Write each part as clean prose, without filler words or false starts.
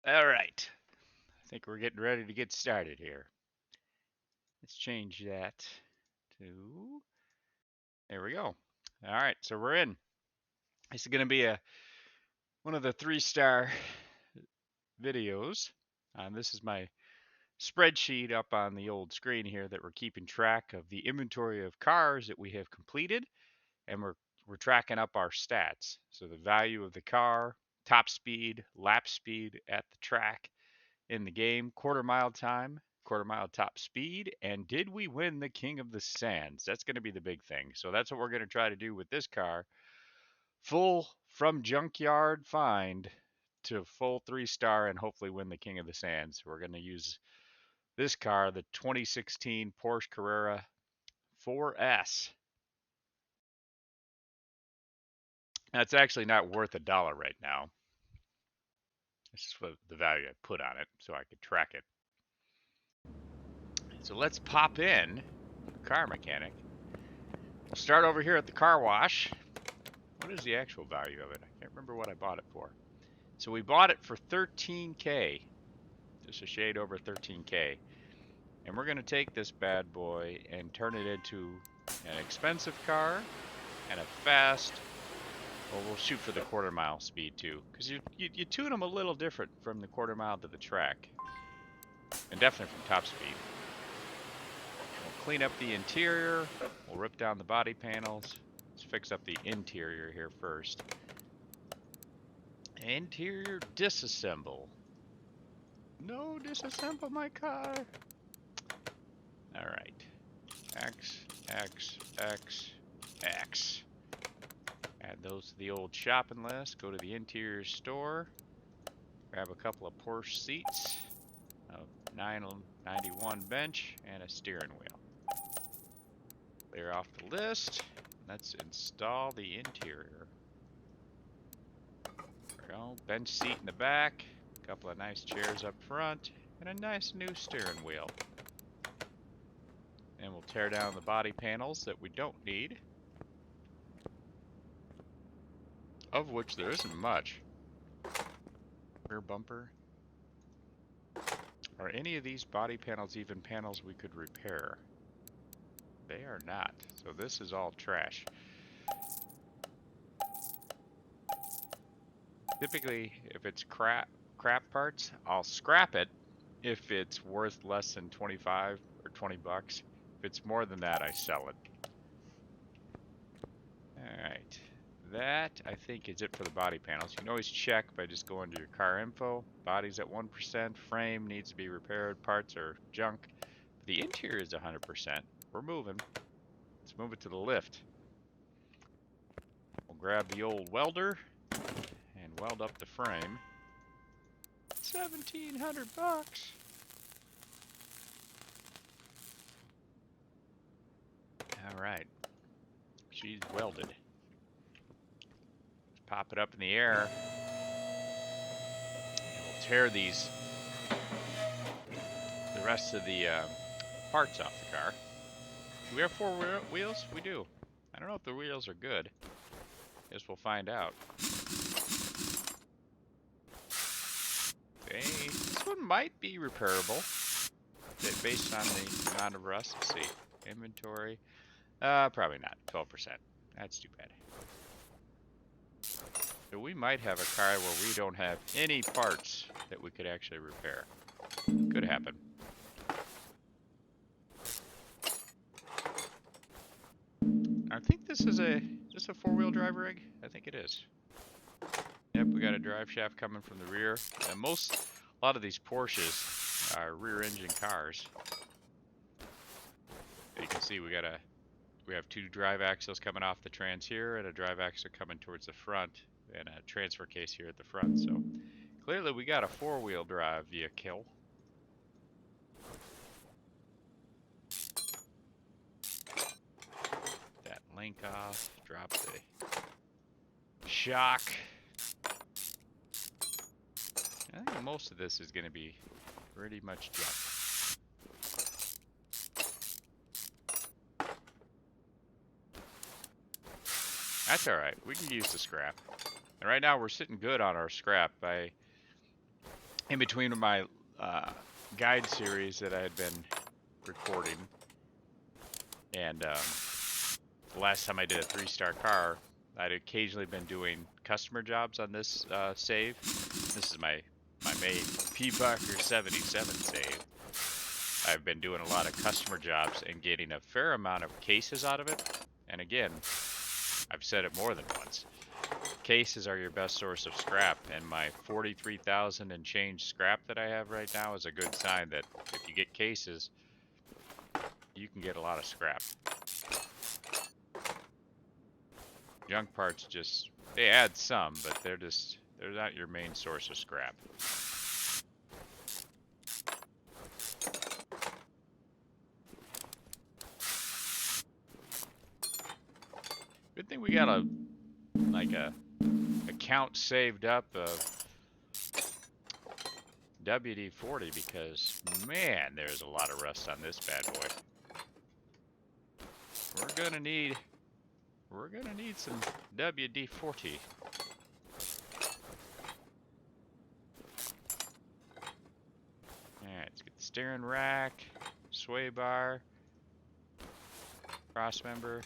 All right. I think we're getting ready to get started here. Let's change that to. There we go. All right, so we're in. This is going to be one of the 3-star videos. This is my spreadsheet up on the old screen here that we're keeping track of the inventory of cars that we have completed, and we're tracking up our stats. So the value of the car, top speed, lap speed at the track, in the game, quarter mile time, quarter mile top speed, and did we win the King of the Sands? That's going to be the big thing. So that's what we're going to try to do with this car. Full from junkyard find to full 3-star and hopefully win the King of the Sands. We're going to use this car, the 2016 Porsche Carrera 4S. That's actually not worth $1 right now. This is what the value I put on it so I could track it. So let's pop in car mechanic. We'll start over here at the car wash. What is the actual value of it? I can't remember what I bought it for. So we bought it for 13K, just a shade over 13K. And we're going to take this bad boy and turn it into an expensive car and a fast. Well, we'll shoot for the quarter mile speed too, because you tune them a little different from the quarter mile to the track, and definitely from top speed. We'll clean up the interior. We'll rip down the body panels. Let's fix up the interior here first. Interior disassemble. No, disassemble my car. All right. X, X, X, X. Add those to the old shopping list. Go to the interior store. Grab a couple of Porsche seats, a 991 bench, and a steering wheel. Clear off the list. Let's install the interior. There we go. Bench seat in the back. A couple of nice chairs up front. And a nice new steering wheel. And we'll tear down the body panels that we don't need. Of which there isn't much. Rear bumper. Are any of these body panels even panels we could repair? They are not. So this is all trash. Typically, if it's crap parts, I'll scrap it if it's worth less than 25 or 20 bucks. If it's more than that, I sell it. Alright. That, I think, is it for the body panels. You can always check by just going to your car info. Body's at 1%. Frame needs to be repaired. Parts are junk. But the interior is 100%. We're moving. Let's move it to the lift. We'll grab the old welder and weld up the frame. 1,700 bucks. All right. She's welded. Let's pop it up in the air. And we'll tear the rest of the parts off the car. Do we have 4 wheels? We do. I don't know if the wheels are good. Guess we'll find out. Okay, this one might be repairable based on the amount of rust. Let's see. Inventory. Probably not. 12%. That's too bad. So we might have a car where we don't have any parts that we could actually repair. Could happen. I think this is a 4-wheel drive rig? I think it is. Yep, we got a drive shaft coming from the rear. And a lot of these Porsches are rear engine cars. You can see we have 2 drive axles coming off the trans here and a drive axle coming towards the front and a transfer case here at the front. So clearly we got a 4-wheel drive vehicle. That link off, drop the shock. I think most of this is going to be pretty much junk. That's alright, we can use the scrap. And right now we're sitting good on our scrap. in between my guide series that I had been recording, and the last time I did a 3-star car, I'd occasionally been doing customer jobs on this save. This is my main P. Parker 77 save. I've been doing a lot of customer jobs and getting a fair amount of cases out of it. And again, I've said it more than once. Cases are your best source of scrap, and my 43,000 and change scrap that I have right now is a good sign that if you get cases, you can get a lot of scrap. Junk parts just, they add some, but they're not your main source of scrap. Good thing we got a account saved up of WD-40, because man, there's a lot of rust on this bad boy. We're gonna need some WD-40. Alright, let's get the steering rack, sway bar, cross member.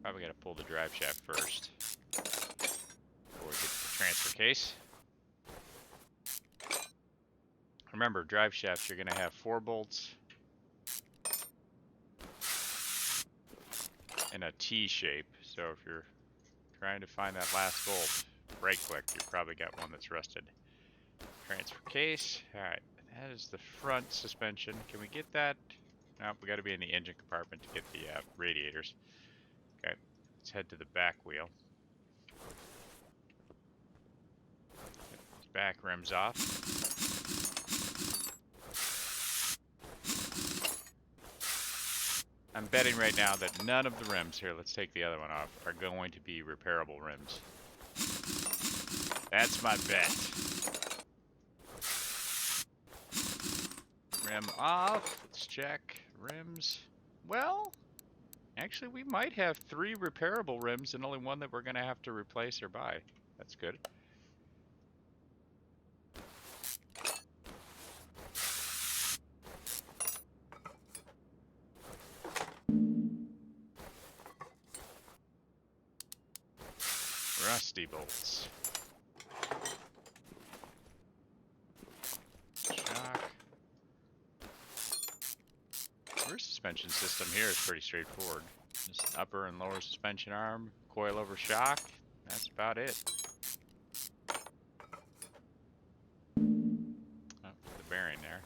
Probably gotta pull the drive shaft first before we get to the transfer case. Remember, drive shafts, you're gonna have 4 bolts in a T shape. So if you're trying to find that last bolt right quick, you've probably got one that's rusted. Transfer case. Alright, that is the front suspension. Can we get that? Nope, we got to be in the engine compartment to get the radiators. Okay, let's head to the back wheel. Get these back rims off. I'm betting right now that none of the rims here, let's take the other one off, are going to be repairable rims. That's my bet. Rim off. Let's check. Rims. Well, actually we might have 3 repairable rims and only one that we're going to have to replace or buy. That's good. Rusty bolts. Shock. Rear suspension system here is pretty straightforward. Just upper and lower suspension arm, coil over shock. That's about it. Oh, the bearing there.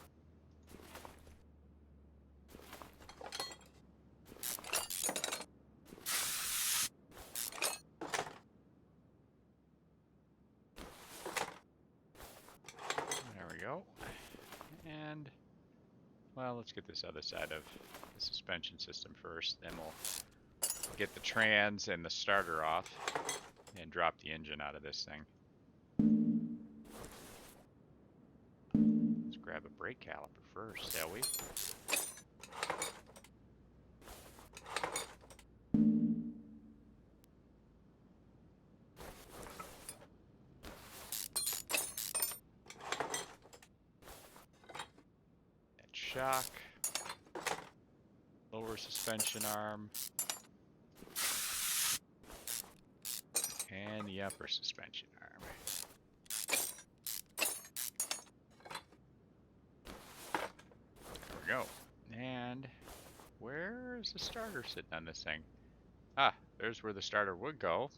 And, well, let's get this other side of the suspension system first, then we'll get the trans and the starter off and drop the engine out of this thing. Let's grab a brake caliper first, shall we? Shock, lower suspension arm, and the upper suspension arm. There we go. And where is the starter sitting on this thing? Ah, there's where the starter would go.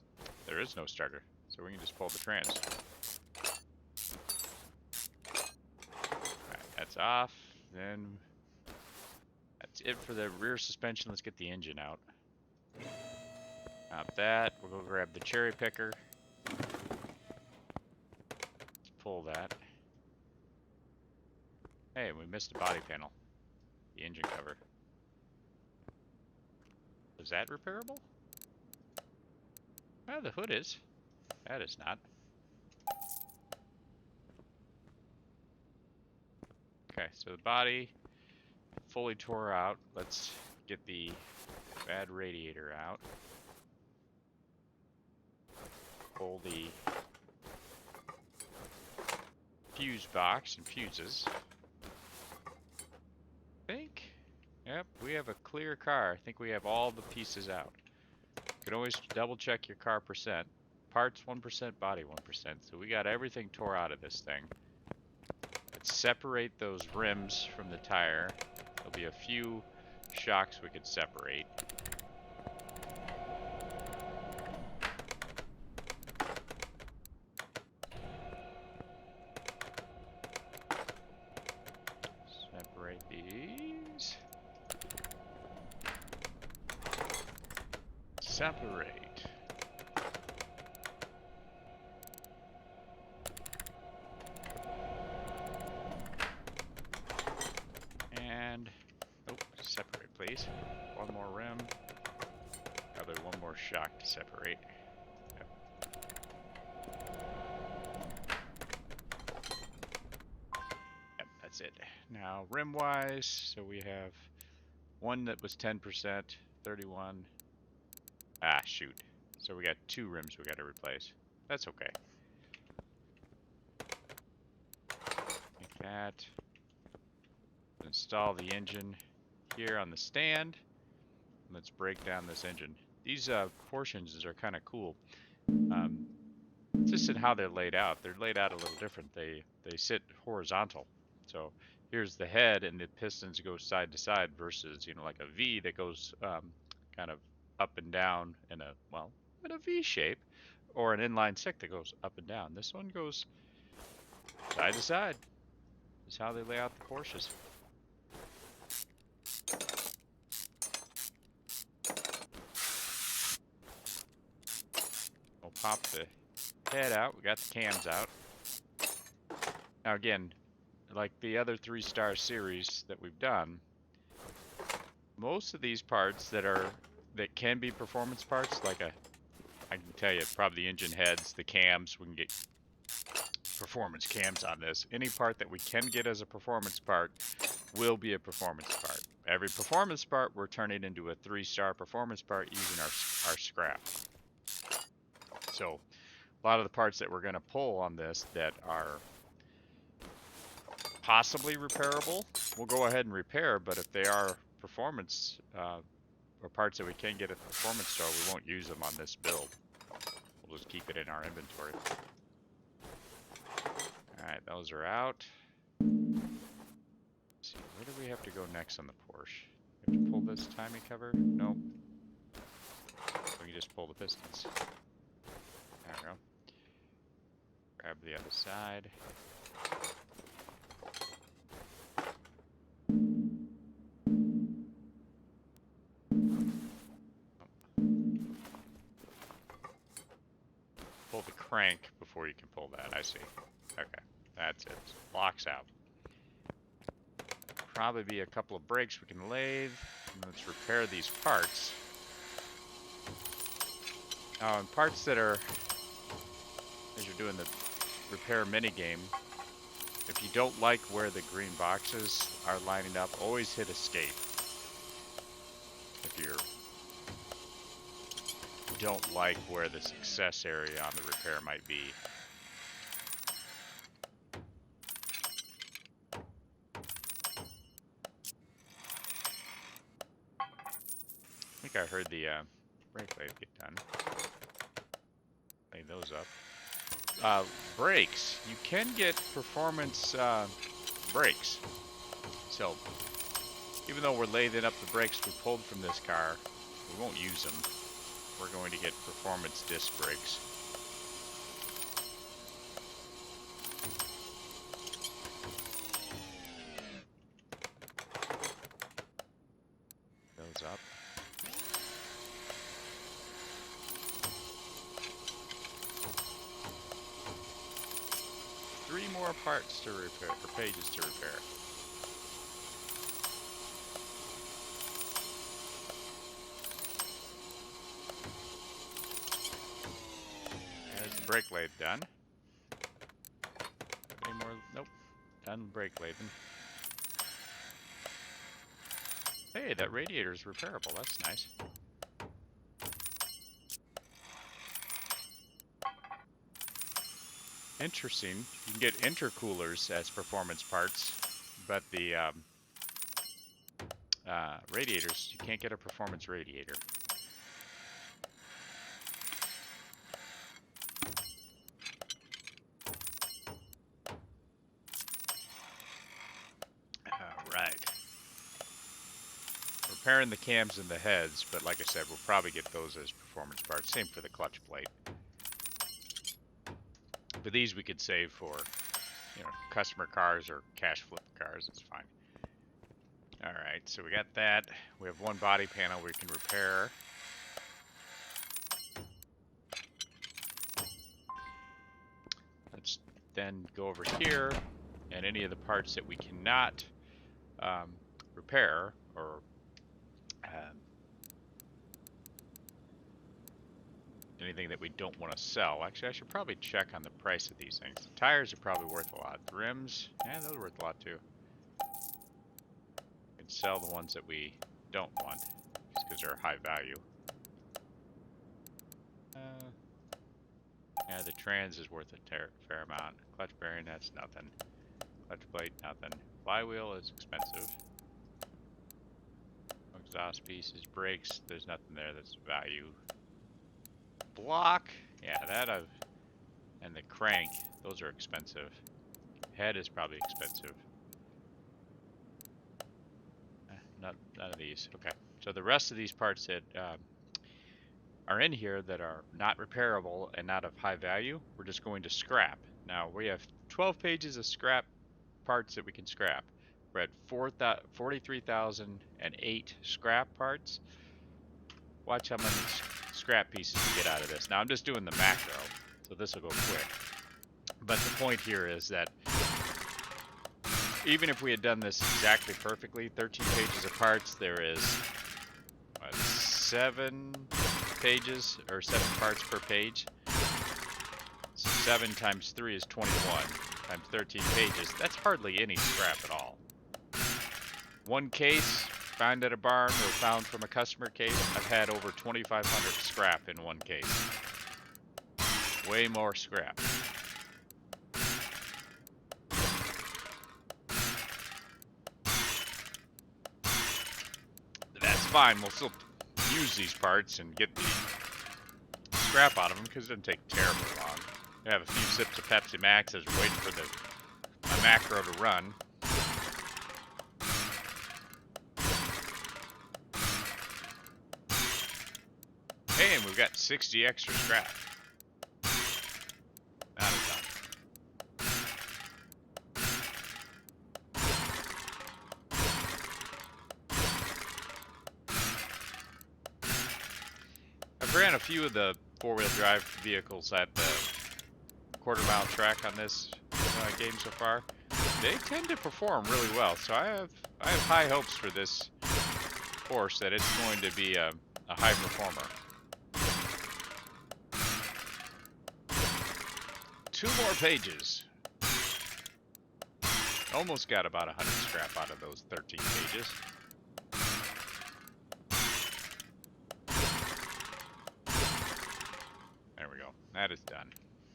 There is no starter, so we can just pull the trans. Alright, that's off. Then that's it for the rear suspension. Let's get the engine out. Not that. We'll go grab the cherry picker. Let's pull that. Hey, we missed the body panel. The engine cover. Is that repairable? Oh, the hood is. That is not. Okay, so the body fully tore out. Let's get the bad radiator out. Pull the fuse box and fuses. I think, yep, we have a clear car. I think we have all the pieces out. You can always double check your car percent. Parts 1%, body 1%. So we got everything tore out of this thing. Let's separate those rims from the tire. There'll be a few shocks we could separate. Separate these. Separate. And, oh, separate please. One more rim. Probably one more shock to separate. Yep. Yep, that's it. Now, rim-wise, so we have one that was 10%, 31. Ah, shoot. So we got 2 rims we got to replace. That's okay. Like that. Install the engine here on the stand. Let's break down this engine. These Porsche engines are kind of cool. Just in how they're laid out. They're laid out a little different. They sit horizontal. So here's the head, and the pistons go side to side versus, you know, like a V that goes kind of up and down in a, well, in a V shape, or an inline six that goes up and down. This one goes side to side. Is how they lay out the Porsches. We'll pop the head out. We got the cams out. Now again, like the other 3-star series that we've done, most of these parts that can be performance parts, like I can tell you probably the engine heads, the cams, we can get performance cams on this. Any part that we can get as a performance part will be a performance part. Every performance part we're turning into a 3-star performance part using our scrap. So a lot of the parts that we're going to pull on this that are possibly repairable, we'll go ahead and repair, but if they are performance or parts that we can get at the performance store, we won't use them on this build. We'll just keep it in our inventory. Alright, those are out. Let's see, where do we have to go next on the Porsche? We have to pull this timing cover? Nope. We can just pull the pistons. There we go. Grab the other side. Pull the crank before you can pull that, I see. Okay, that's it. Locks out. Probably be a couple of brakes we can lathe. And let's repair these parts. Now, in parts that are, as you're doing the repair minigame, if you don't like where the green boxes are lining up, always hit escape. If you don't like where the success area on the repair might be. I think I heard the brake lathe get done. Lay those up. Brakes. You can get performance brakes. So, even though we're lathing up the brakes we pulled from this car, we won't use them. We're going to get performance disc brakes. Those up. Three more parts to repair, or pages to repair. There's the brake lathe done. Any more? Nope. Done brake lathing. Hey, that radiator is repairable. That's nice. Interesting. You can get intercoolers as performance parts, but the radiators, you can't get a performance radiator. Alright. Repairing the cams and the heads, but like I said, we'll probably get those as performance parts. Same for the clutch plate. But these we could save for, you know, customer cars or cash flip cars. It's fine. Alright, so we got that. We have one body panel we can repair. Let's then go over here, and any of the parts that we cannot repair or anything that we don't want to sell. Actually, I should probably check on the price of these things. The tires are probably worth a lot. The rims, yeah, those are worth a lot too. We can sell the ones that we don't want, just because they're high value. Yeah, the trans is worth a fair amount. Clutch bearing, that's nothing. Clutch plate, nothing. Flywheel is expensive. Exhaust pieces, brakes, there's nothing there that's value. Block, yeah, and the crank, those are expensive. Head is probably expensive. None of these. Okay, so the rest of these parts that are in here that are not repairable and not of high value, we're just going to scrap. Now we have 12 pages of scrap parts that we can scrap. We're at 43,008 scrap parts. Watch how many scrap pieces we get out of this. Now I'm just doing the macro, so this will go quick. But the point here is that even if we had done this exactly perfectly, 13 pages of parts, there is 7 pages or 7 parts per page. So 7 times 3 is 21 times 13 pages. That's hardly any scrap at all. One case found at a barn or found from a customer case, I've had over 2,500 scrap in one case. Way more scrap. That's fine, we'll still use these parts and get the scrap out of them because it doesn't take terribly long. I have a few sips of Pepsi Max as we're waiting for my macro to run. Hey, and we've got 60 extra scrap. Not a ton. I've ran a few of the four-wheel drive vehicles at the quarter-mile track on this game so far. They tend to perform really well, so I have high hopes for this Porsche that it's going to be a high performer. 2 more pages. Almost got about 100 scrap out of those 13 pages. There we go. That is done.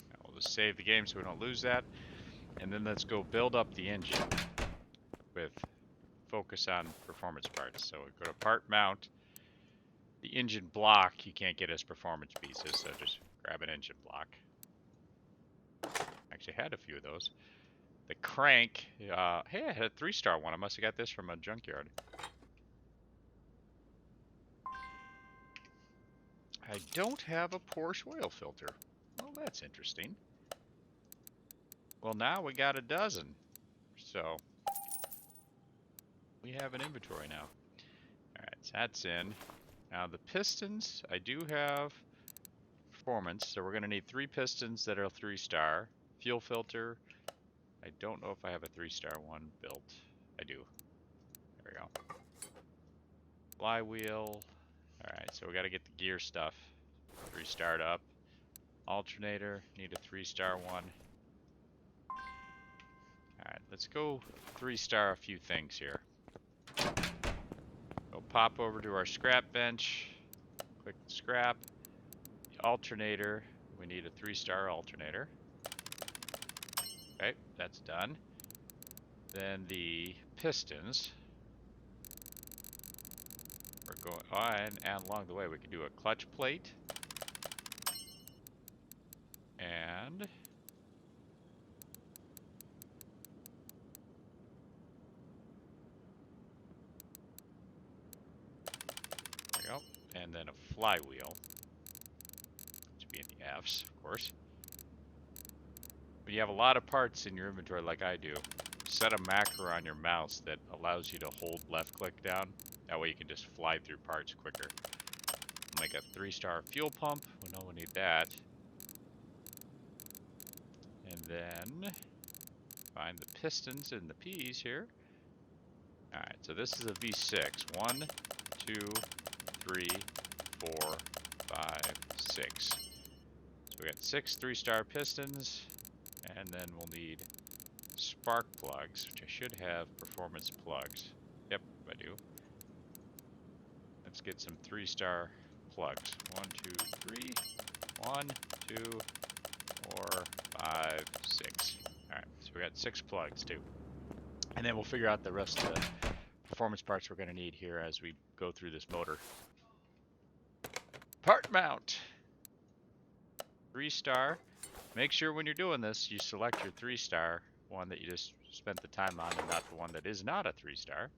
Now we'll just save the game so we don't lose that. And then let's go build up the engine with focus on performance parts. So we go to part mount. The engine block you can't get as performance pieces, so just grab an engine block. Actually had a few of those. The crank, hey, I had a 3-star one. I must have got this from a junkyard. I don't have a Porsche oil filter. Well, that's interesting. Well, now we got a dozen. So we have an inventory now. Alright, so that's in. Now the pistons, I do have performance, so we're going to need 3 pistons that are 3-star. Fuel filter, I don't know if I have a 3-star one built. I do. There we go. Flywheel. Alright, so we got to get the gear stuff 3-starred up. Alternator, need a 3-star one. Alright, let's go 3-star a few things here. We'll pop over to our scrap bench. Click scrap. The alternator, we need a 3-star alternator. Okay, that's done. Then the pistons. We're going, and along the way we can do a clutch plate. And there we go. And then a flywheel. To be in the F's, of course. When you have a lot of parts in your inventory like I do, set a macro on your mouse that allows you to hold left click down. That way you can just fly through parts quicker. Make a 3-star fuel pump. We know we need that. And then find the pistons and the P's here. Alright, so this is a V6. 1, 2, 3, 4, 5, 6. So we got 6 3-star pistons, and then we'll need spark plugs, which I should have performance plugs. Yep, I do. Let's get some 3-star plugs. 1, 2, 3. 1, 2, 4, 5, 6. Alright, so we got 6 plugs too. And then we'll figure out the rest of the performance parts we're going to need here as we go through this motor. Part mount. 3-star. Make sure when you're doing this, you select your 3-star, one that you just spent the time on, and not the one that is not a 3-star.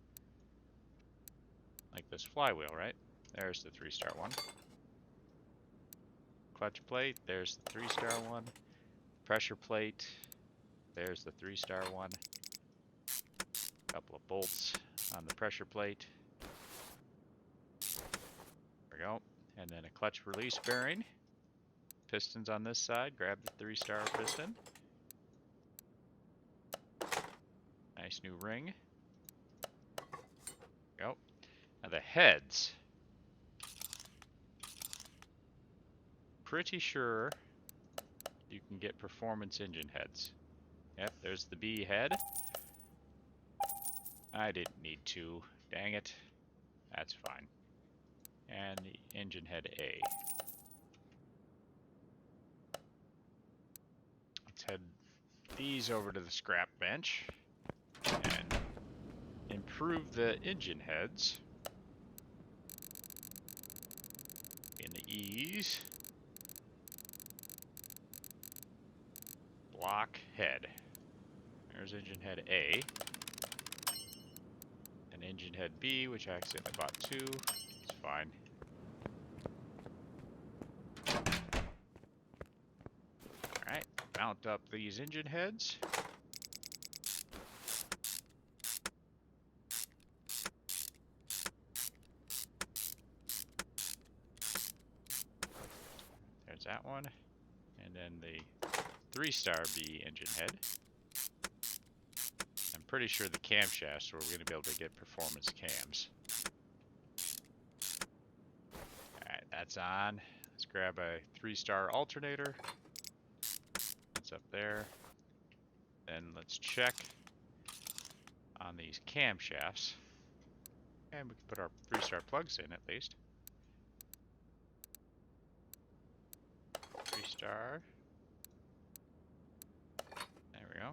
Like this flywheel, right? There's the 3-star one. Clutch plate, there's the 3-star one. Pressure plate, there's the 3-star one. Couple of bolts on the pressure plate. There we go. And then a clutch release bearing. Pistons on this side. Grab the 3-star piston. Nice new ring. There we go. Now the heads. Pretty sure you can get performance engine heads. Yep, there's the B head. I didn't need to. Dang it. That's fine. And the engine head A. Let's head these over to the scrap bench and improve the engine heads in the E's. Block head. There's engine head A. And engine head B, which I accidentally bought 2. It's fine. Alright, mount up these engine heads. There's that one. And then the 3-star B engine head. I'm pretty sure the camshafts where we're going to be able to get performance cams. Alright, that's on. Let's grab a 3-star alternator. That's up there. Then let's check on these camshafts. And we can put our 3-star plugs in at least. 3-star. There we go.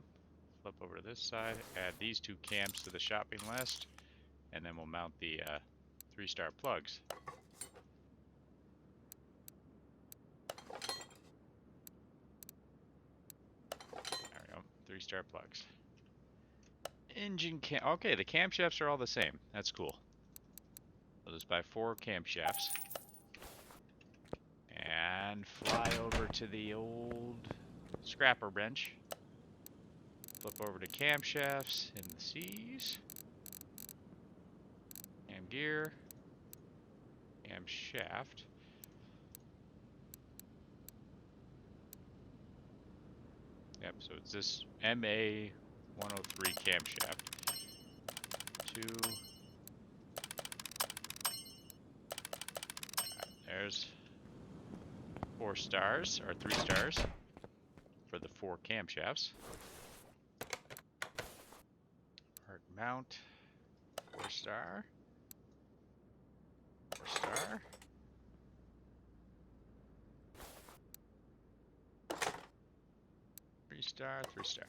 Flip over to this side. Add these 2 cams to the shopping list. And then we'll mount the 3-star plugs. There we go. 3-star plugs. Engine cam. Okay, the camshafts are all the same. That's cool. So just buy 4 camshafts. And fly over to the old scrapper bench. Flip over to camshafts in the C's. Cam gear. Camshaft. Yep, so it's this MA 103 camshaft. 2. There's 4 stars, or 3 stars, for the 4 camshafts. Part mount, 4-star. 4-star. 3-star, 3-star.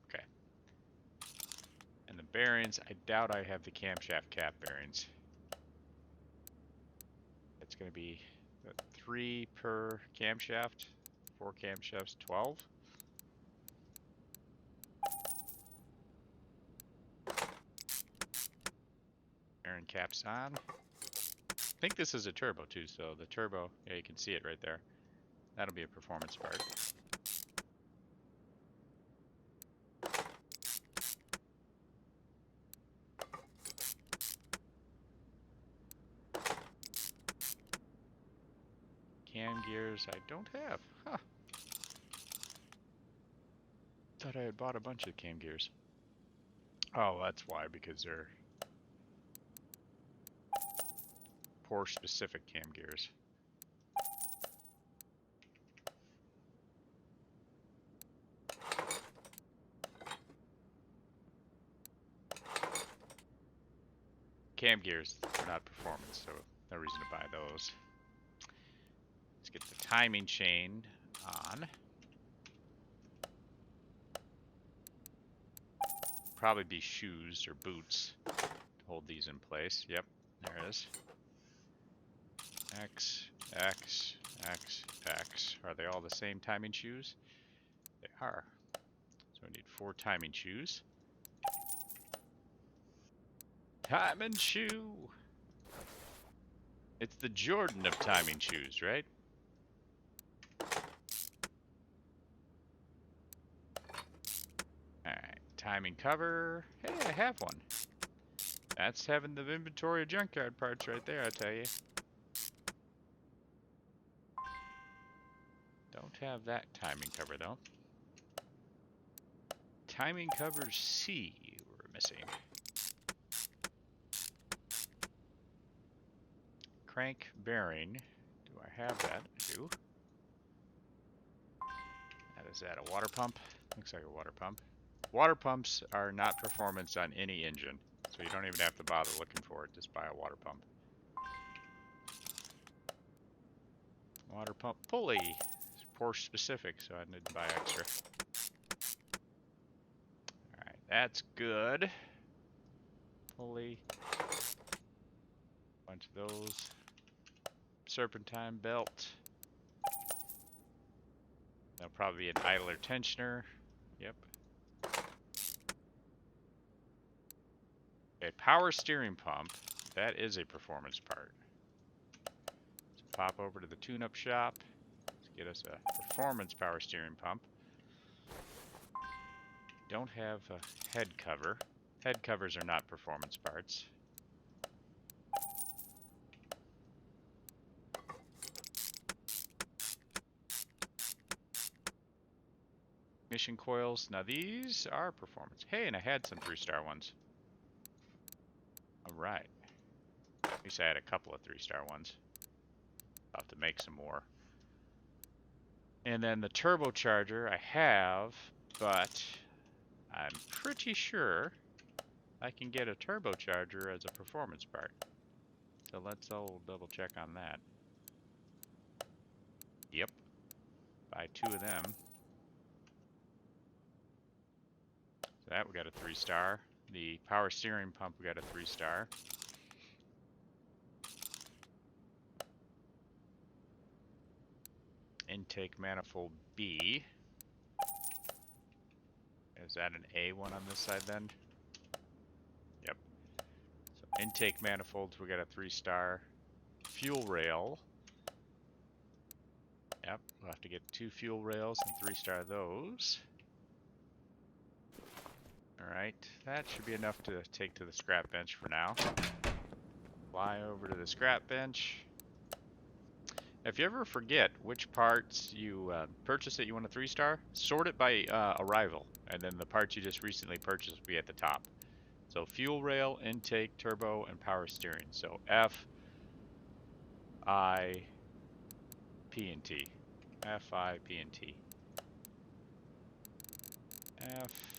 Okay. And the bearings, I doubt I have the camshaft cap bearings. It's going to be 3 per camshaft, 4 camshafts, 12. Bearing caps on. I think this is a turbo too, so the turbo, yeah, you can see it right there. That'll be a performance part. Cam gears I don't have. Huh. Thought I had bought a bunch of cam gears. Oh, that's why, because they're Porsche specific cam gears. Cam gears are not performance, so no reason to buy those. Let's get the timing chain on. Probably be shoes or boots to hold these in place. Yep, there it is. X, X, X, X. Are they all the same timing shoes? They are. So I need 4 timing shoes. Timing shoe! It's the Jordan of timing shoes, right? Alright, timing cover. Hey, I have one. That's having the inventory of junkyard parts right there, I tell you. Don't have that timing cover though. Timing cover C we're missing. Crank bearing. Do I have that? I do. That is that a water pump? Looks like a water pump. Water pumps are not performance on any engine, so you don't even have to bother looking for it. Just buy a water pump. Water pump pulley. It's Porsche specific, so I need to buy extra. Alright, that's good. Pulley. Bunch of those. Serpentine belt. That'll probably be an idler tensioner. Yep. Okay, power steering pump. That is a performance part. So pop over to the tune-up shop. Let's get us a performance power steering pump. Don't have a head cover. Head covers are not performance parts. Ignition coils. Now these are performance. Hey, and I had some 3-star ones. Alright. At least I had a couple of 3-star ones. I'll have to make some more. And then the turbocharger I have, but I'm pretty sure I can get a turbocharger as a performance part. So let's all double check on that. Yep. Buy 2 of them. So that we got a 3-star. The power steering pump we got a 3-star. Intake manifold B. Is that an A one on this side then? Yep. So intake manifolds, we got a 3-star. Fuel rail. Yep, we'll have to get 2 fuel rails and 3-star those. Alright, that should be enough to take to the scrap bench for now. Fly over to the scrap bench. If you ever forget which parts you purchased that you want a 3-star, sort it by arrival, and then the parts you just recently purchased will be at the top. So fuel rail, intake, turbo, and power steering. So F, I, P, and T. F, I, P, and T. F.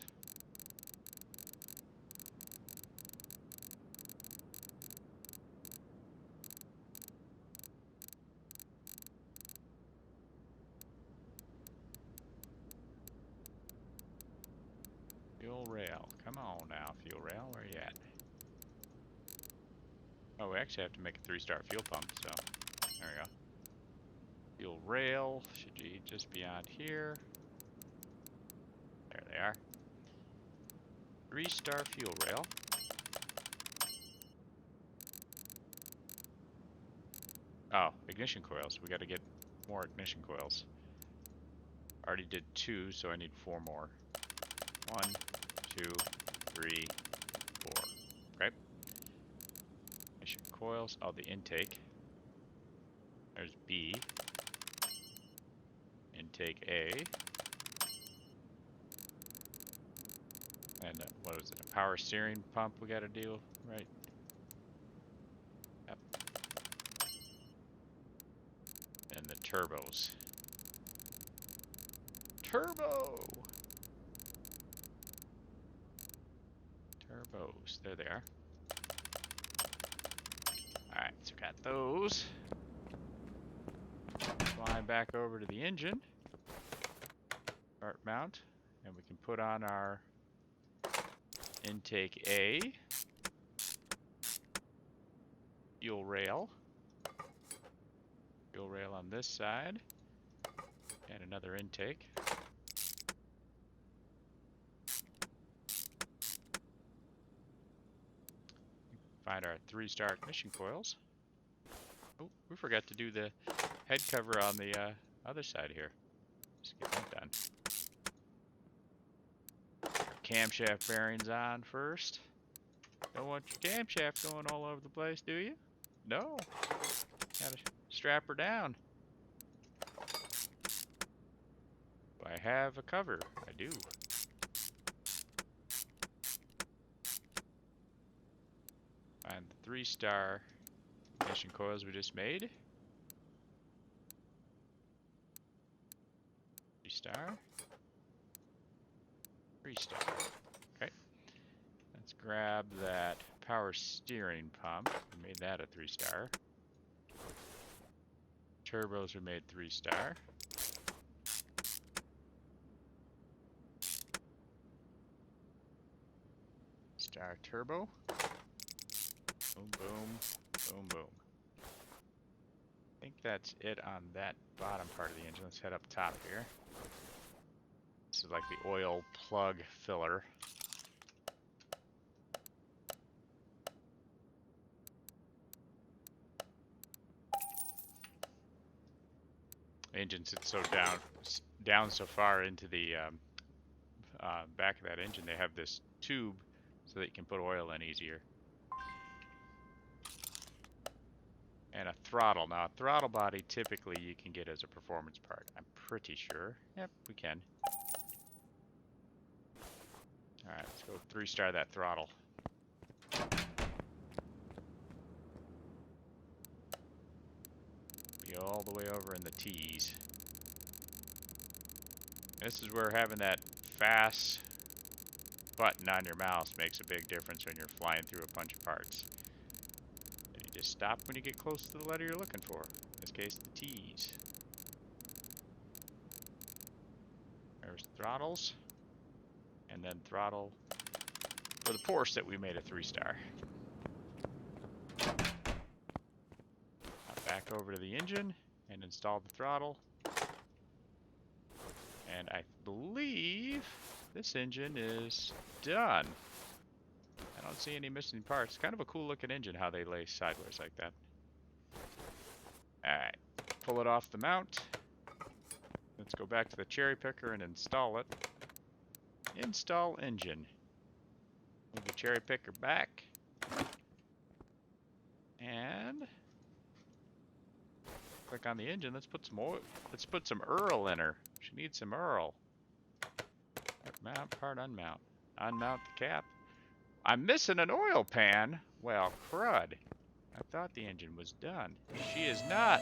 rail. Come on now, fuel rail. Where you at? Oh, we actually have to make a 3-star fuel pump, so there we go. Fuel rail should just be on here. There they are. 3-star fuel rail. Oh, ignition coils. We got to get more ignition coils. Already did 2, so I need 4 more. 1, 2, 3, 4. Okay. Ignition coils. Oh, the intake. There's B. Intake A. And what was it? A power steering pump we got to do, right? Yep. And the turbos. Turbo! Turbos. There they are. Alright, so got those. Fly back over to the engine. Start mount. And we can put on our intake A. Fuel rail. Fuel rail on this side. And another intake. Find our 3-star ignition coils. Oh, we forgot to do the head cover on the other side here. Let's get that done. Our camshaft bearings on first. Don't want your camshaft going all over the place, do you? No. Gotta strap her down. Do I have a cover? I do. Find the 3-star ignition coils we just made. 3-star. 3-star. Okay. Let's grab that power steering pump. We made that a 3-star. Turbos we made 3-star. Star turbo. Boom, boom, boom, boom. I think that's it on that bottom part of the engine. Let's head up top here. This is like the oil plug filler. The engine sits so down so far into the back of that engine. They have this tube so that you can put oil in easier. And a throttle. Now, a throttle body typically you can get as a performance part. I'm pretty sure. Yep, we can. Alright, let's go 3-star that throttle. Be all the way over in the T's. This is where having that fast button on your mouse makes a big difference when you're flying through a bunch of parts. You just stop when you get close to the letter you're looking for. In this case, the T's. There's throttles. And then throttle for the Porsche that we made a 3-star. Back over to the engine and install the throttle. And I believe this engine is done. I don't see any missing parts. Kind of a cool looking engine how they lay sideways like that. Alright, pull it off the mount. Let's go back to the cherry picker and install it. Install engine. Move the cherry picker back. And click on the engine. Let's put some oil. Let's put some Earl in her. She needs some Earl. Mount part, unmount. Unmount the cap. I'm missing an oil pan. Well, crud. I thought the engine was done. She is not.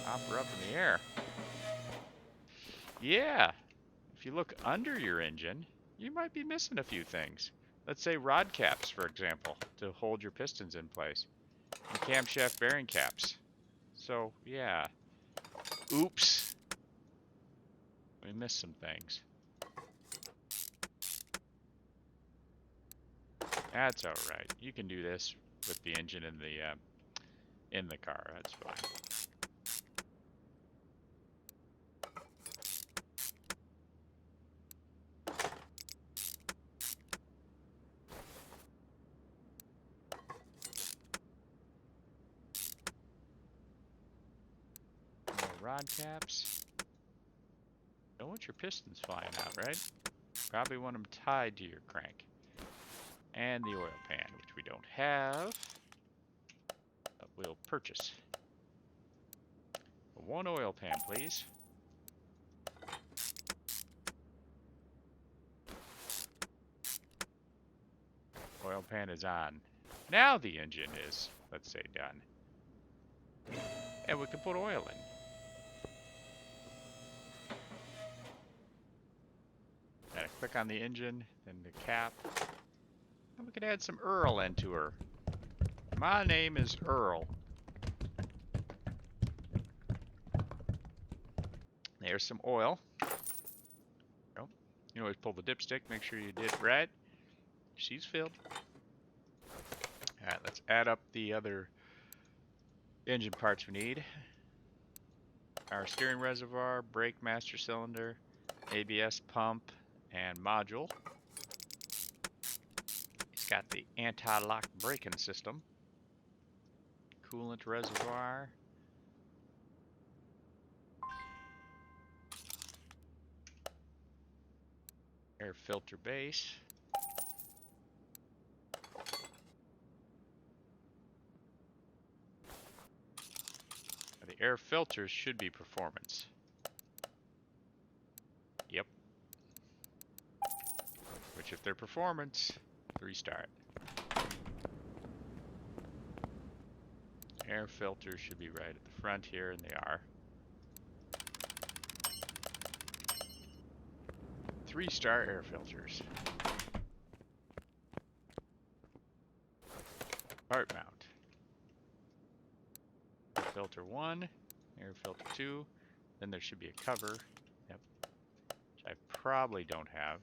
Hop her up in the air. Yeah. If you look under your engine, you might be missing a few things. Let's say rod caps, for example, to hold your pistons in place. And camshaft bearing caps. So, yeah. Oops. We missed some things. That's all right. You can do this with the engine in the car. That's fine. More rod caps. Don't want your pistons flying out, right? Probably want them tied to your crank. And the oil pan, which we don't have, but we'll purchase. One oil pan, please. Oil pan is on. Now the engine is, let's say, done. And we can put oil in. Gotta click on the engine, then the cap. And we can add some Earl into her. My name is Earl. There's some oil. You can always pull the dipstick, make sure you did it right. She's filled. Alright, let's add up the other engine parts we need. Our steering reservoir, brake master cylinder, ABS pump, and module. It's got the anti-lock braking system. Coolant reservoir. Air filter base. The air filters should be performance. Yep. Which if they're performance, 3-star it. Air filters should be right at the front here, and they are. 3-star air filters. Part mount. Air filter 1, air filter 2, then there should be a cover. Yep. Which I probably don't have.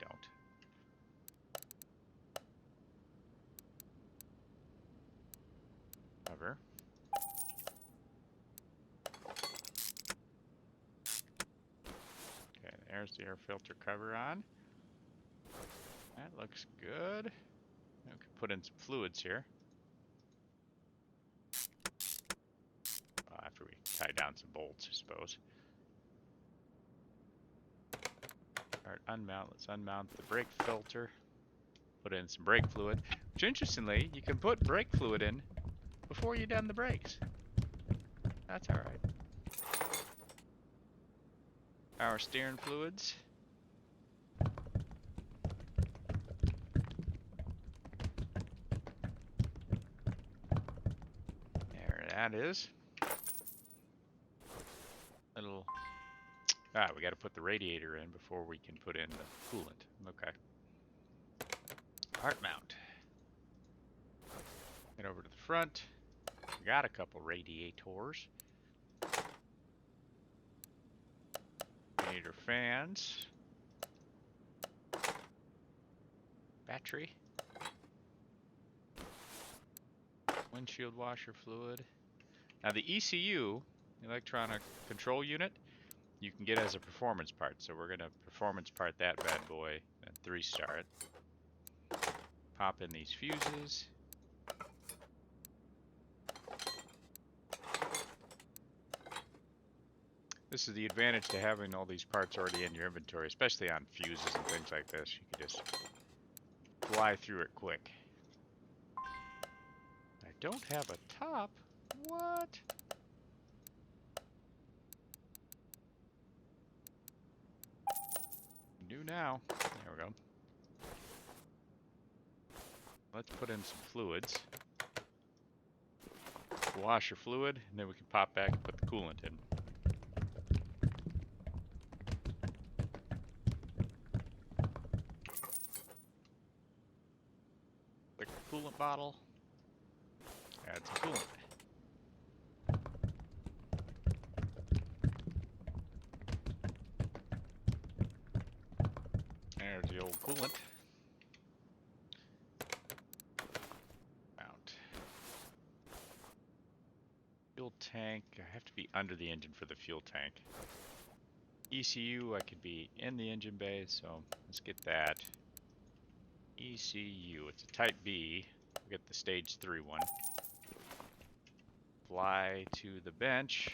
Don't. Cover. Okay, there's the air filter cover on. That looks good. We can put in some fluids here. After we tie down some bolts, I suppose. Alright, unmount. Let's unmount the brake filter. Put in some brake fluid. Which, interestingly, you can put brake fluid in before you've done the brakes. That's alright. Our steering fluids. There that is. Little... we gotta put the radiator in before we can put in the coolant. Okay. Part mount. Get over to the front. We got a couple radiators. Radiator fans. Battery. Windshield washer fluid. Now the ECU, electronic control unit, you can get as a performance part. So we're gonna performance part that bad boy and 3-star it. Pop in these fuses. This is the advantage to having all these parts already in your inventory, especially on fuses and things like this. You can just fly through it quick. I don't have a top. What? Do now. There we go. Let's put in some fluids. Washer fluid, and then we can pop back and put the coolant in. Quick coolant bottle. Add some coolant. There's the old coolant. tank. I have to be under the engine for the fuel tank. ECU, I could be in the engine bay, so let's get that. ECU, it's a Type B. We'll get the Stage 3 one. Fly to the bench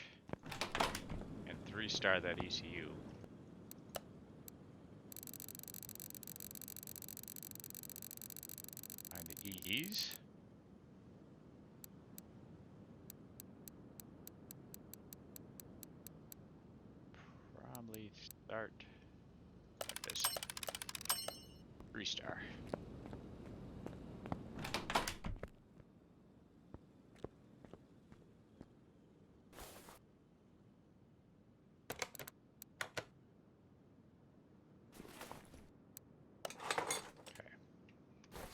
and 3-star that ECU. Find the EEs. Probably start like this. 3-star.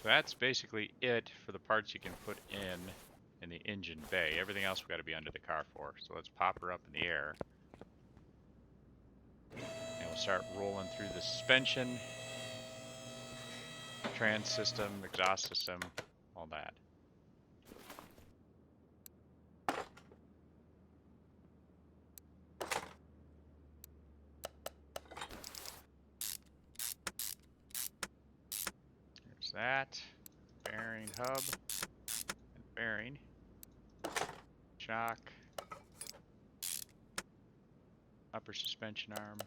So that's basically it for the parts you can put in the engine bay. Everything else we've got to be under the car for. So let's pop her up in the air. And we'll start rolling through the suspension, trans system, exhaust system, all that. There's that. Bearing hub and bearing. Shock. Upper suspension arm.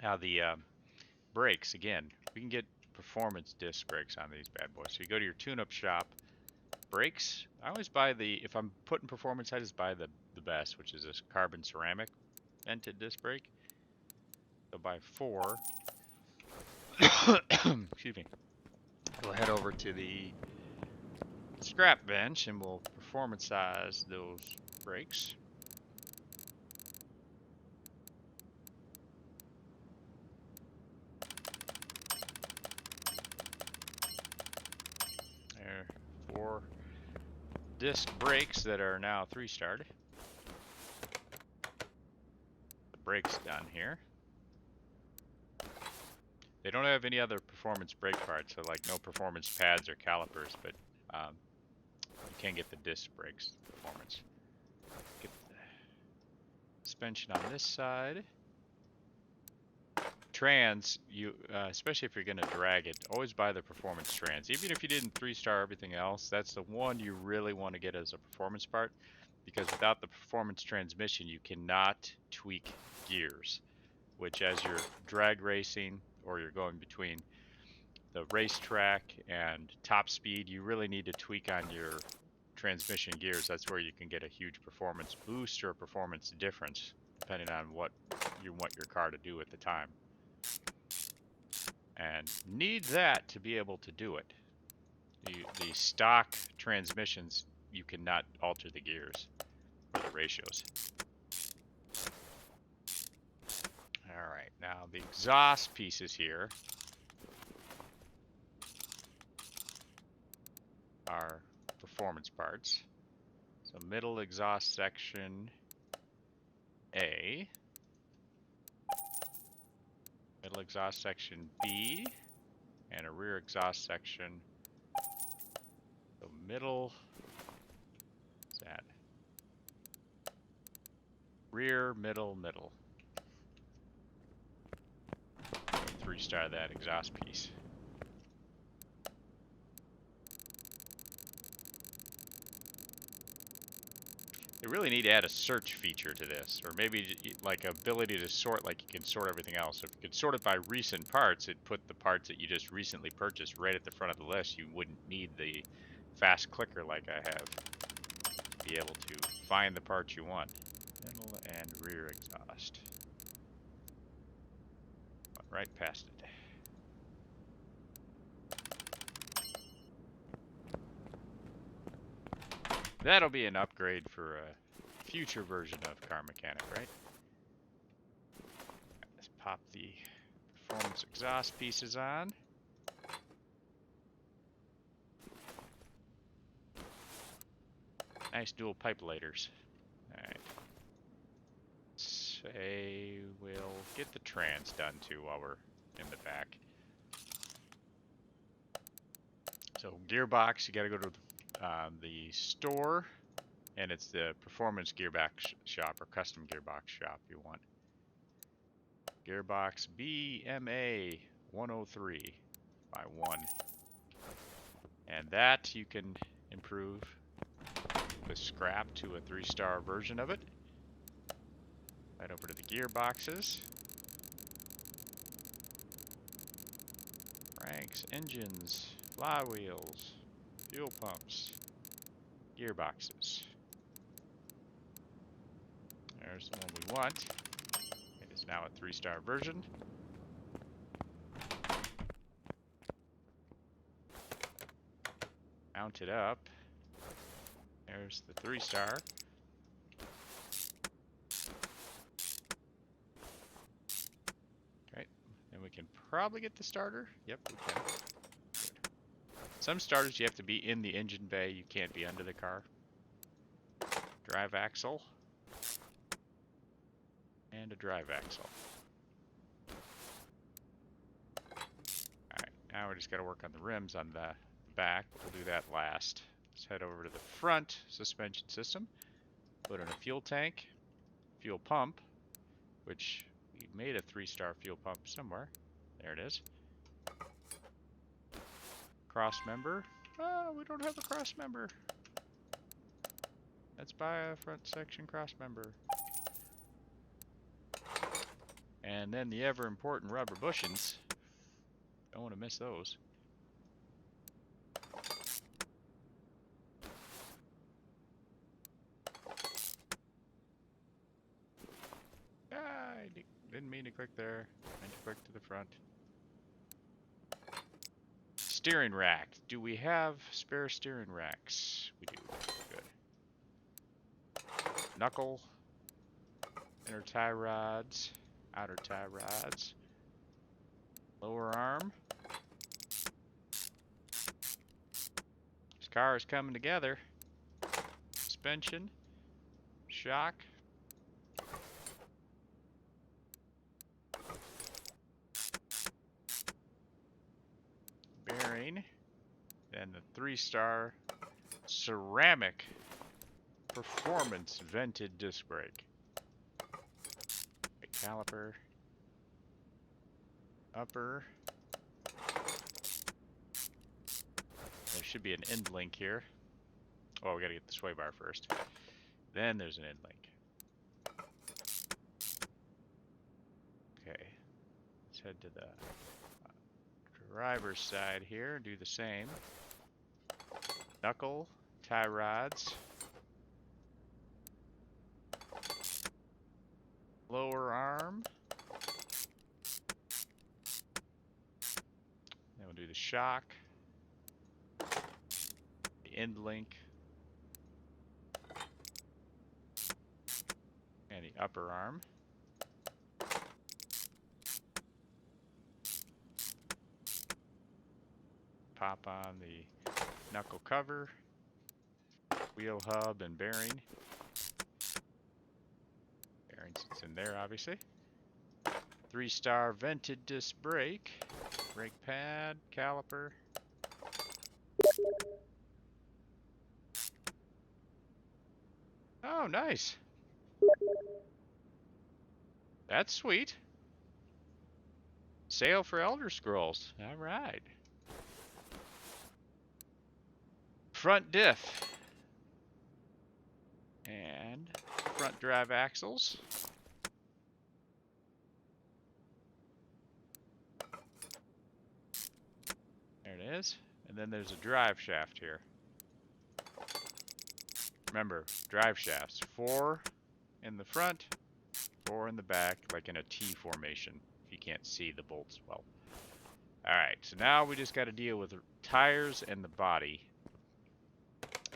Now the brakes, again, we can get performance disc brakes on these bad boys. So you go to your tune-up shop, brakes, I always buy if I'm putting performance, I just buy the best, which is this carbon ceramic vented disc brake. So buy 4. Excuse me. We'll head over to the scrap bench and we'll performance size those brakes. There, 4 disc brakes that are now 3-starred. The brakes done here. They don't have any other performance brake parts, so like no performance pads or calipers, but you can get the disc brakes performance. Get the suspension on this side. Trans, especially if you're going to drag it, always buy the performance trans. Even if you didn't 3-star everything else, that's the one you really want to get as a performance part, because without the performance transmission, you cannot tweak gears, which as you're drag racing or you're going between the racetrack and top speed, you really need to tweak on your transmission gears. That's where you can get a huge performance boost or a performance difference, depending on what you want your car to do at the time. And need that to be able to do it. The stock transmissions, you cannot alter the gears or the ratios. Alright, now the exhaust pieces here are performance parts. So middle exhaust section A, middle exhaust section B, and a rear exhaust section. So middle, what's that? Rear, middle, middle. 3-star that exhaust piece. They really need to add a search feature to this, or maybe like ability to sort, like you can sort everything else. If you could sort it by recent parts, it'd put the parts that you just recently purchased right at the front of the list. You wouldn't need the fast clicker like I have to be able to find the parts you want. Middle and rear exhaust. Went right past it. That'll be an upgrade for a future version of Car Mechanic, right? Let's pop the performance exhaust pieces on. Nice dual pipe lighters. Alright. Say we'll get the trans done too while we're in the back. So gearbox, you got to go to the store, and it's the performance gearbox shop or custom gearbox shop you want. Gearbox BMA 103 by 1. And that you can improve with scrap to a 3-star version of it. Right over to the gearboxes. Cranks, engines, flywheels, fuel pumps, gearboxes. There's the one we want. It is now a 3-star version. Mount it up. There's the 3-star. Okay, and we can probably get the starter. Yep, we can. Good. Some starters you have to be in the engine bay. You can't be under the car. Drive axle. And a drive axle. Alright, now we just got to work on the rims on the back. We'll do that last. Let's head over to the front suspension system. Put in a fuel tank, fuel pump, which we made a 3-star fuel pump somewhere. There it is. Cross member. Oh, we don't have a cross member. Let's buy a front section cross member. And then the ever important rubber bushings. Don't want to miss those. I didn't mean to click there. I meant to click to the front. Steering rack. Do we have spare steering racks? We do. Good. Knuckle. Inner tie rods. Outer tie rods. Lower arm. This car is coming together. Suspension. Shock. Bearing. Then the 3-star ceramic performance vented disc brake. A caliper. Upper. There should be an end link here. Oh, we gotta get the sway bar first. Then there's an end link. Okay. Let's head to the driver's side here. Do the same. Knuckle, tie rods. Lower arm. Then we'll do the shock. The end link. And the upper arm. Pop on the knuckle cover. Wheel hub and bearing. Bearing sits in there, obviously. 3-star vented disc brake. Brake pad, caliper. Oh, nice. That's sweet. Sale for Elder Scrolls. All right. Front diff. And front drive axles. There it is. And then there's a drive shaft here. Remember, drive shafts. 4 in the front, 4 in the back, like in a T formation, if you can't see the bolts well. Alright, so now we just got to deal with the tires and the body.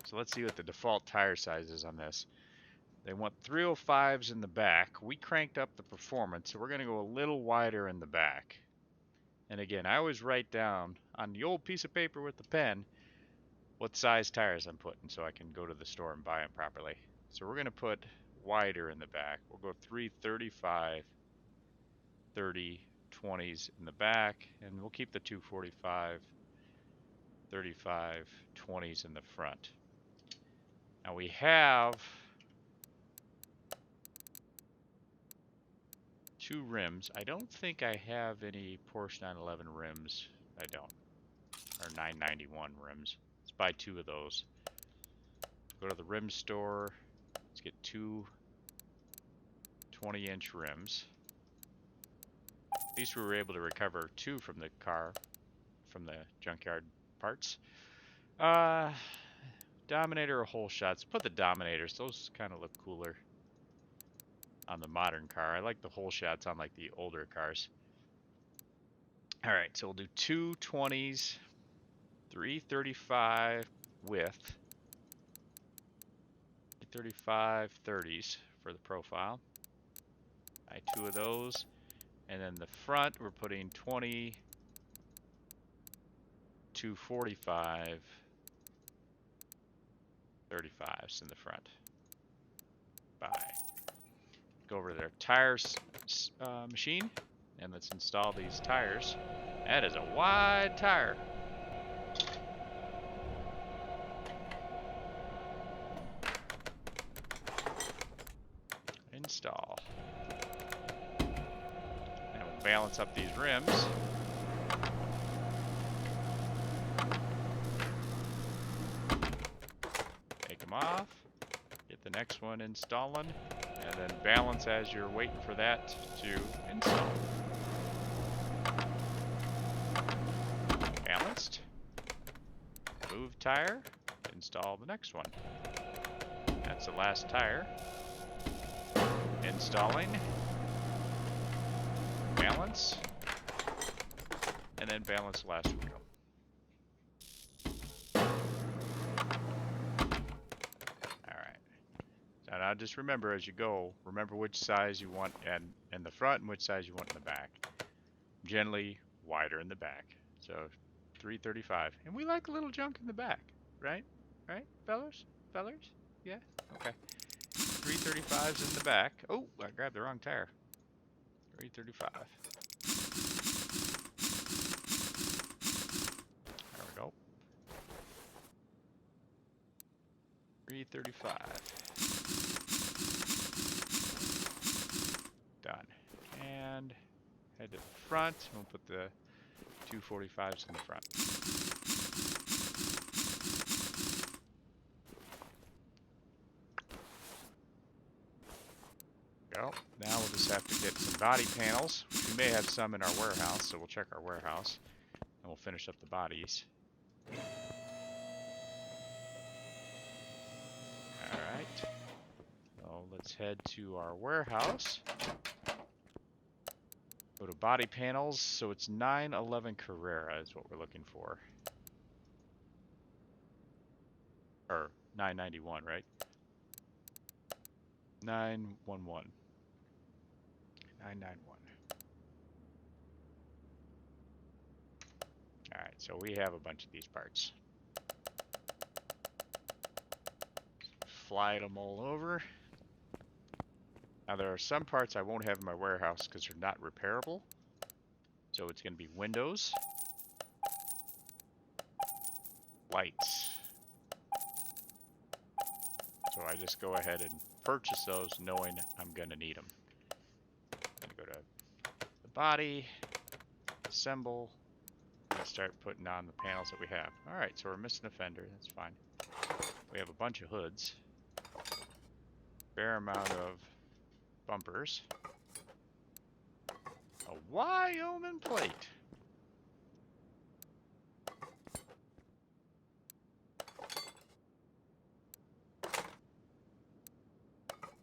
So let's see what the default tire size is on this. They want 305s in the back. We cranked up the performance, so we're going to go a little wider in the back. And again, I always write down on the old piece of paper with the pen what size tires I'm putting so I can go to the store and buy them properly. So we're going to put wider in the back. We'll go 335, 30, 20s in the back, and we'll keep the 245 35 20s in the front. Now we have 2 rims. I don't think I have any Porsche 911 rims. I don't. Or 991 rims. Let's buy 2 of those. Go to the rim store. Let's get 2 20-inch rims. At least we were able to recover 2 from the car, from the junkyard parts. Dominator or hole shots? Put the Dominators. Those kind of look cooler on the modern car. I like the hole shots on like the older cars. All right, so we'll do 2 20s, 3 35 width, 35 30s for the profile. Buy 2 of those. And then the front, we're putting 20 245 35s in the front. Buy. Go over to their tires machine, and let's install these tires. That is a wide tire. Install. And we'll balance up these rims. Take them off. Get the next one installing. And then balance as you're waiting for that to install. Balanced. Move tire. Install the next one. That's the last tire. Installing. Balance. And then balance the last wheel. Now just remember as you go, remember which size you want in the front and which size you want in the back. Generally wider in the back. So 335. And we like a little junk in the back, right? Right, fellas? Fellers? Yeah? Okay. 335's in the back. Oh, I grabbed the wrong tire. 335. There we go. 335. Done. And head to the front. We'll put the 245s in the front. Go. Now we'll just have to get some body panels, which we may have some in our warehouse, so we'll check our warehouse, and we'll finish up the bodies. Alright. So let's head to our warehouse. Go to body panels, so it's 911 Carrera is what we're looking for. Or 991, right? 911. 991. Alright, so we have a bunch of these parts. Slide them all over. Now there are some parts I won't have in my warehouse because they're not repairable. So it's going to be windows, lights. So I just go ahead and purchase those knowing I'm going to need them. I'm going to go to the body, assemble, and start putting on the panels that we have. Alright, so we're missing a fender. That's fine. We have a bunch of hoods. Fair amount of bumpers. A Wyoming plate.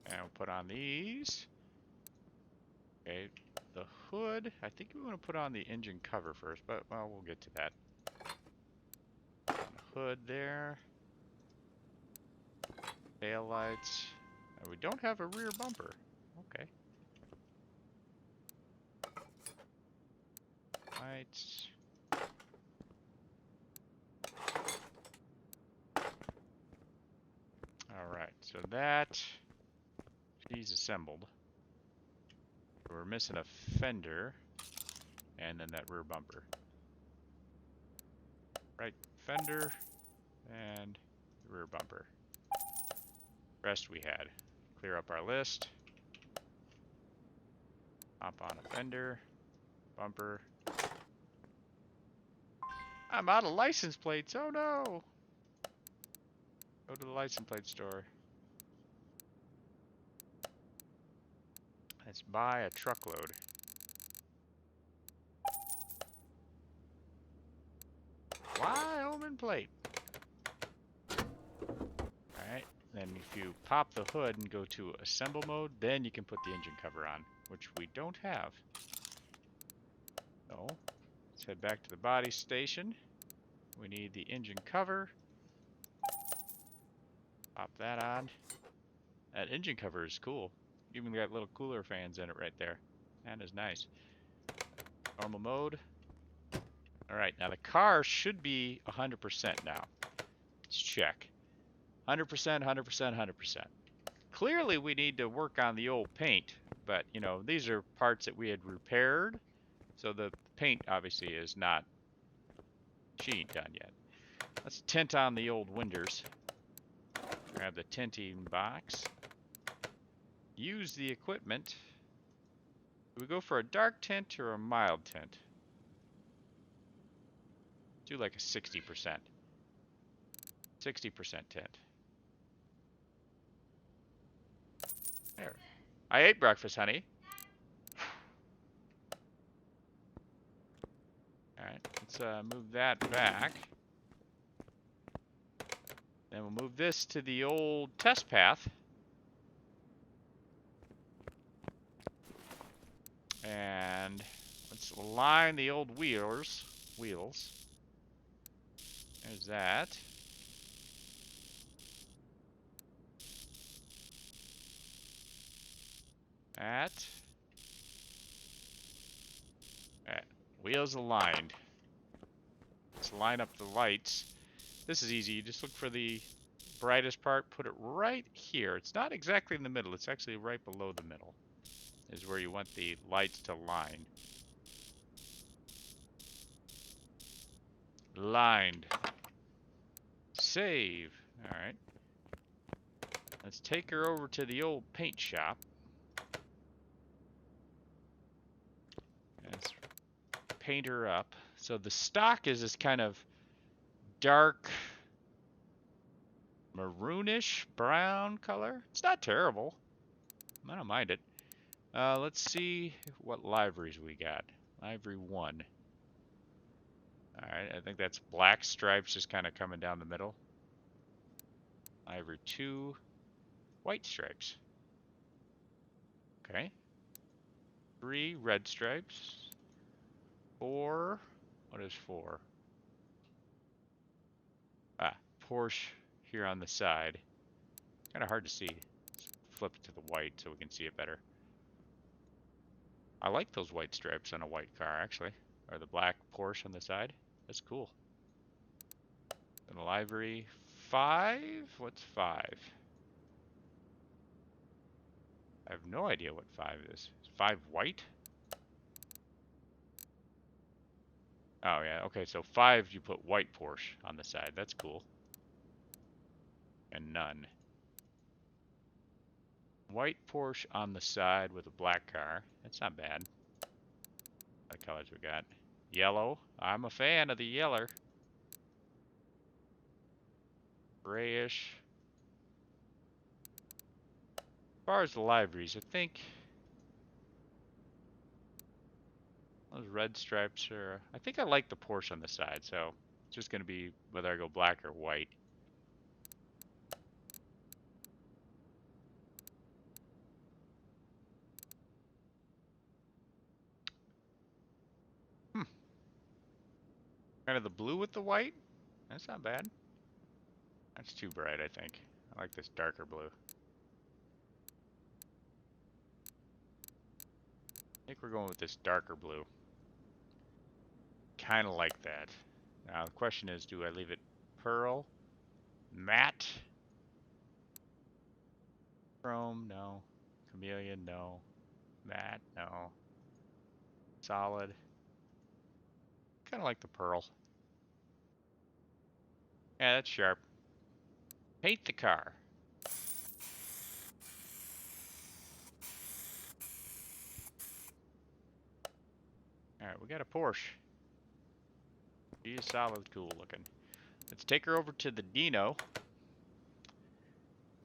And we'll put on these. Okay, the hood. I think we want to put on the engine cover first, but well, we'll get to that. The hood there. Tail lights. And we don't have a rear bumper. Okay. Lights. Alright, so that she's assembled. We're missing a fender and then that rear bumper. Right fender and the rear bumper. Rest we had. Clear up our list. Hop on a fender, bumper. I'm out of license plates. Oh no! Go to the license plate store. Let's buy a truckload. Wyoming plate. Alright, then if you pop the hood and go to assemble mode, then you can put the engine cover on, which we don't have. So, let's head back to the body station. We need the engine cover. Pop that on. That engine cover is cool. Even got little cooler fans in it right there. That is nice. Normal mode. Alright, now the car should be 100% now. Let's check. 100%, 100%, 100%. Clearly we need to work on the old paint, but you know, these are parts that we had repaired, so the paint obviously is not, she ain't done yet. Let's tint on the old windows. Grab the tinting box. Use the equipment. Do we go for a dark tint or a mild tint? Do like a 60%. 60% tint. There. I ate breakfast, honey. Alright, let's move that back. Then we'll move this to the old test path. And let's align the old wheels. There's that. That. Wheels aligned. Let's line up the lights. This is easy. You just look for the brightest part, put it right here. It's not exactly in the middle. It's actually right below the middle. Is where you want the lights to line. Lined. Save. Alright. Let's take her over to the old paint shop. Let's paint her up. So the stock is this kind of dark maroonish brown color. It's not terrible. I don't mind it. Let's see what liveries we got. Livery 1. Alright, I think that's black stripes just kind of coming down the middle. Livery 2. White stripes. Okay. 3 red stripes. 4. What is 4? Porsche here on the side. Kind of hard to see. Let's flip it to the white so we can see it better. I like those white stripes on a white car, actually. Or the black Porsche on the side. That's cool. And the livery 5? What's 5? I have no idea what 5 is. Is 5 white? Oh yeah, okay, so 5 you put white Porsche on the side. That's cool. And none. White Porsche on the side with a black car. That's not bad. What colors we got? Yellow. I'm a fan of the yeller. Grayish. As far as the liveries, I think those red stripes are... I think I like the Porsche on the side, so it's just going to be whether I go black or white. Kind of the blue with the white? That's not bad. That's too bright, I think. I like this darker blue. I think we're going with this darker blue. Kind of like that. Now the question is, do I leave it pearl? Matte? Chrome? No. Chameleon? No. Matte? No. Solid? Kind of like the pearl. Yeah, that's sharp. Paint the car. Alright, we got a Porsche. She is solid cool looking. Let's take her over to the Dino.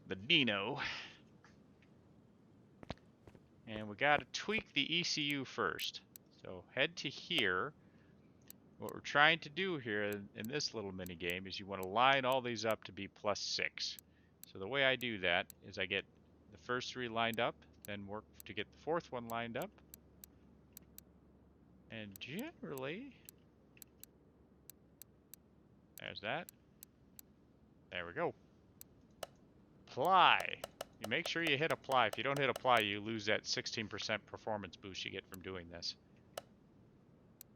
The Dino. And we got to tweak the ECU first. So head to here. What we're trying to do here in this little mini game is you want to line all these up to be +6. So the way I do that is I get the first 3 lined up, then work to get the 4th one lined up. And generally, there's that. There we go. Apply. You make sure you hit apply. If you don't hit apply, you lose that 16% performance boost you get from doing this.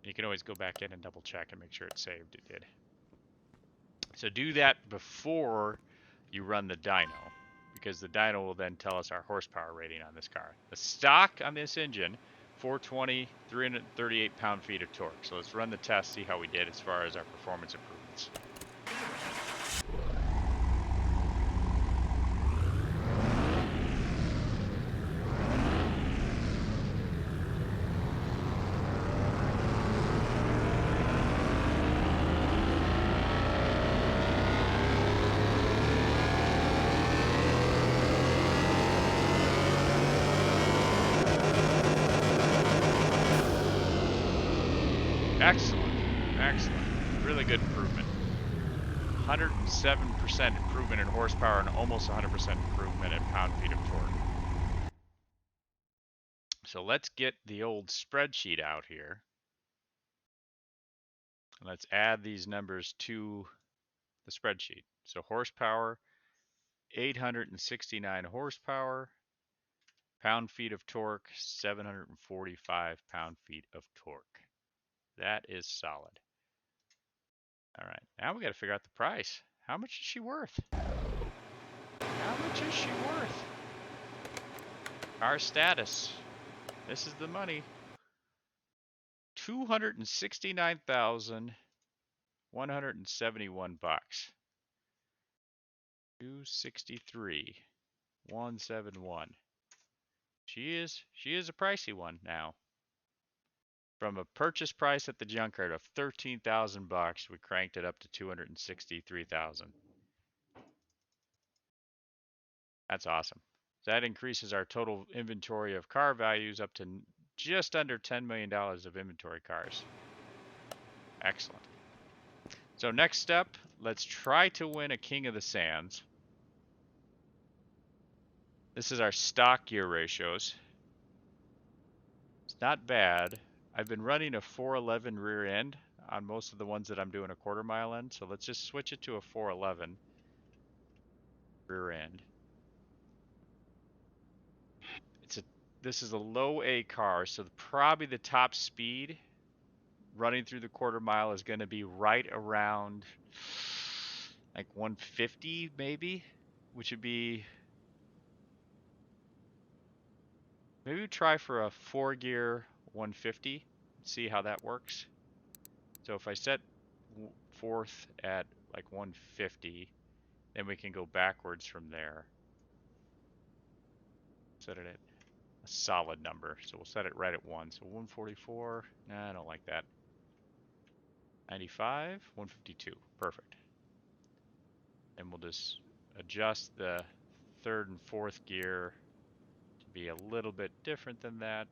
You can always go back in and double check and make sure it's saved. It did. So do that before you run the dyno, because the dyno will then tell us our horsepower rating on this car. The stock on this engine, 420, 338 pound-feet of torque. So let's run the test, see how we did as far as our performance improvements. Excellent, excellent, really good improvement. 107% improvement in horsepower and almost 100% improvement in pound-feet of torque. So let's get the old spreadsheet out here. Let's add these numbers to the spreadsheet. So horsepower, 869 horsepower, pound-feet of torque, 745 pound-feet of torque. That is solid. All right, now we got to figure out the price. How much is she worth? How much is she worth? Our status. This is the money. 269,171 bucks. 263,171. She is a pricey one now. From a purchase price at the junkyard of 13,000 bucks, we cranked it up to 263,000. That's awesome. That increases our total inventory of car values up to just under $10 million of inventory cars. Excellent. So next step, let's try to win a King of the Sands. This is our stock gear ratios. It's not bad. I've been running a 411 rear end on most of the ones that I'm doing a quarter mile in, so let's just switch it to a 411 rear end. This is a low A car, so probably the top speed running through the quarter mile is going to be right around like 150 maybe, which would be, maybe we try for a 4-gear 150, see how that works. So if I set 4th at like 150, then we can go backwards from there. Set it at a solid number, so we'll set it right at 1. So 144, nah, I don't like that. 95, 152, perfect. And we'll just adjust the 3rd and 4th gear to be a little bit different than that,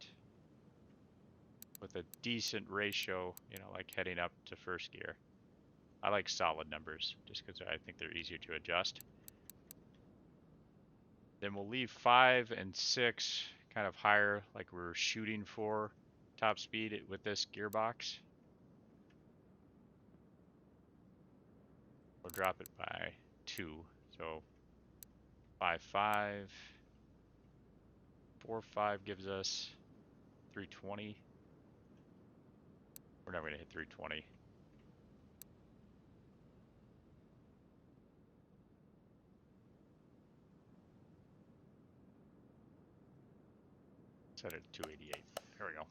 with a decent ratio, you know, like heading up to 1st gear. I like solid numbers just because I think they're easier to adjust. Then we'll leave 5 and 6 kind of higher, like we're shooting for top speed with this gearbox. We'll drop it by 2, so 5.5, 4.5 gives us 320. We're never gonna hit 320. Set it at 288. There we go.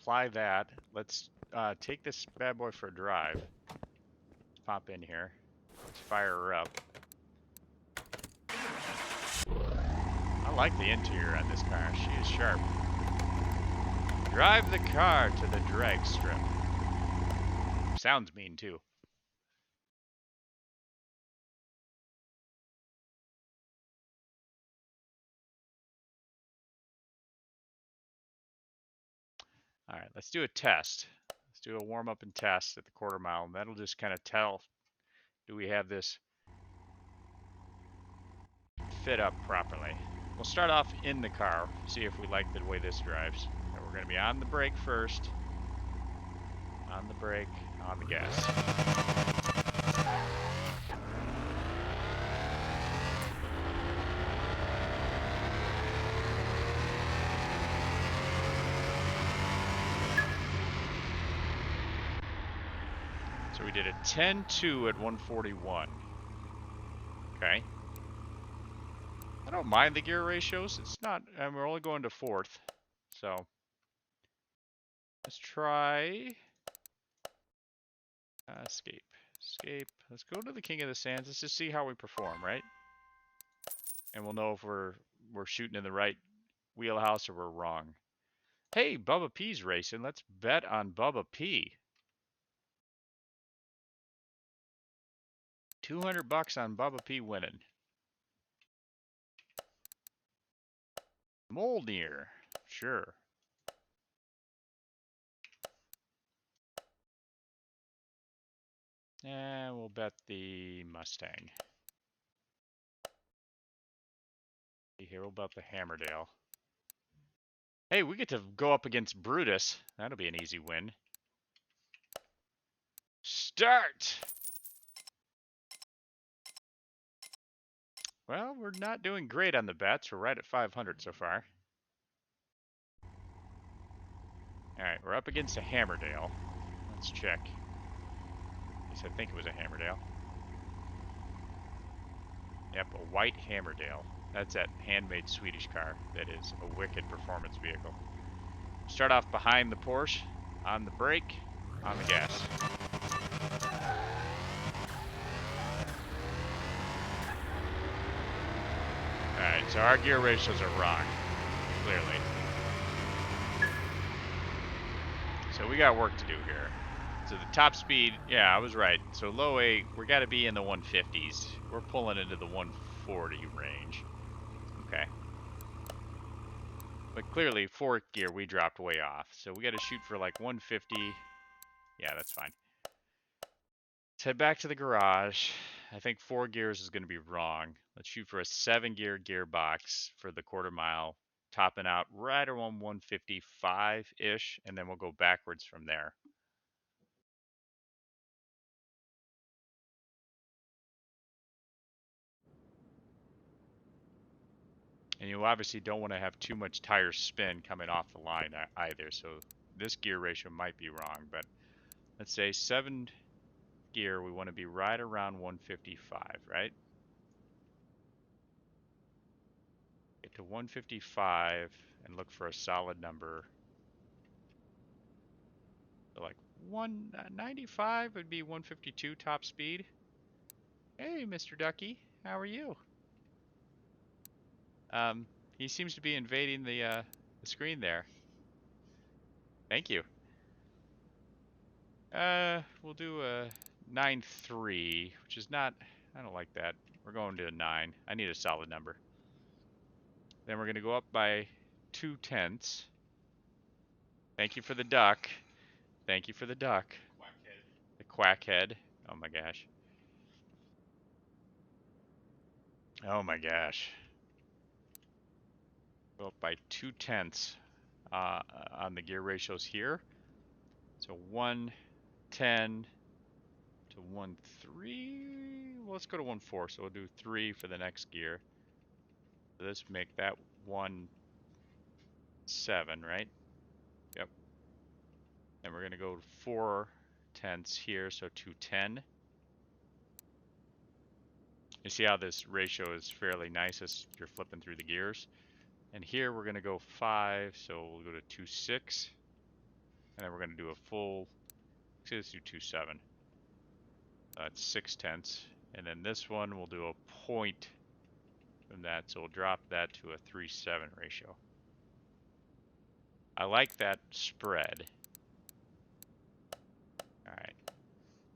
Apply that. Let's take this bad boy for a drive. Let's pop in here. Let's fire her up. I like the interior on this car. She is sharp. Drive the car to the drag strip. Sounds mean, too. All right, let's do a test. Let's do a warm-up and test at the quarter mile, and that'll just kind of tell, do we have this fit up properly. We'll start off in the car, see if we like the way this drives. And we're going to be on the brake first. On the brake, on the gas. So we did a 10-2 at 141. Okay. I don't mind the gear ratios. It's not, and we're only going to fourth. So let's try escape. Escape. Let's go to the King of the Sands. Let's just see how we perform, right? And we'll know if we're shooting in the right wheelhouse or we're wrong. Hey, Bubba P's racing. Let's bet on Bubba P. 200 bucks on Bubba P winning. Molnir. Sure. And we'll bet the Mustang. Here we'll bet the Hammerdale. Hey, we get to go up against Brutus. That'll be an easy win. Start! Well, we're not doing great on the bets. We're right at 500 so far. Alright, we're up against a Hammerdale. Let's check. At least I think it was a Hammerdale. Yep, a white Hammerdale. That's that handmade Swedish car. That is a wicked performance vehicle. Start off behind the Porsche, on the brake, on the gas. Alright, so our gear ratios are wrong, clearly. So we got work to do here. So the top speed, yeah, I was right. So low 8, we got to be in the 150s. We're pulling into the 140 range. Okay. But clearly, fourth gear, we dropped way off. So we got to shoot for like 150. Yeah, that's fine. Let's head back to the garage. I think 4 gears is going to be wrong. Let's shoot for a 7-gear gearbox for the quarter mile, topping out right around 155-ish, and then we'll go backwards from there. And you obviously don't want to have too much tire spin coming off the line either, so this gear ratio might be wrong, but let's say 7 gear, we want to be right around 155, right? Get to 155 and look for a solid number. So like 195 would be 152 top speed. Hey, Mr. Ducky, how are you? He seems to be invading the screen there. Thank you. We'll do a 9.3, which is not, I don't like that. We're going to a 9. I need a solid number. Then we're going to go up by 0.2. Thank you for the duck. Thank you for the duck. Quackhead. The quackhead. Oh my gosh. Oh my gosh. Go up by 0.2 on the gear ratios here. So 110 to 1.3. Well, let's go to 1.4. So we'll do 3 for the next gear. So let's make that 1.7, right? Yep. And we're going to go 0.4 here, so 210. You see how this ratio is fairly nice as you're flipping through the gears. And here we're going to go 5, so we'll go to 2.6. And then we're going to do a full, let's do 2.7. That's 0.6. And then this one we'll do a point from that, so we'll drop that to a 3:7 ratio. I like that spread. All right,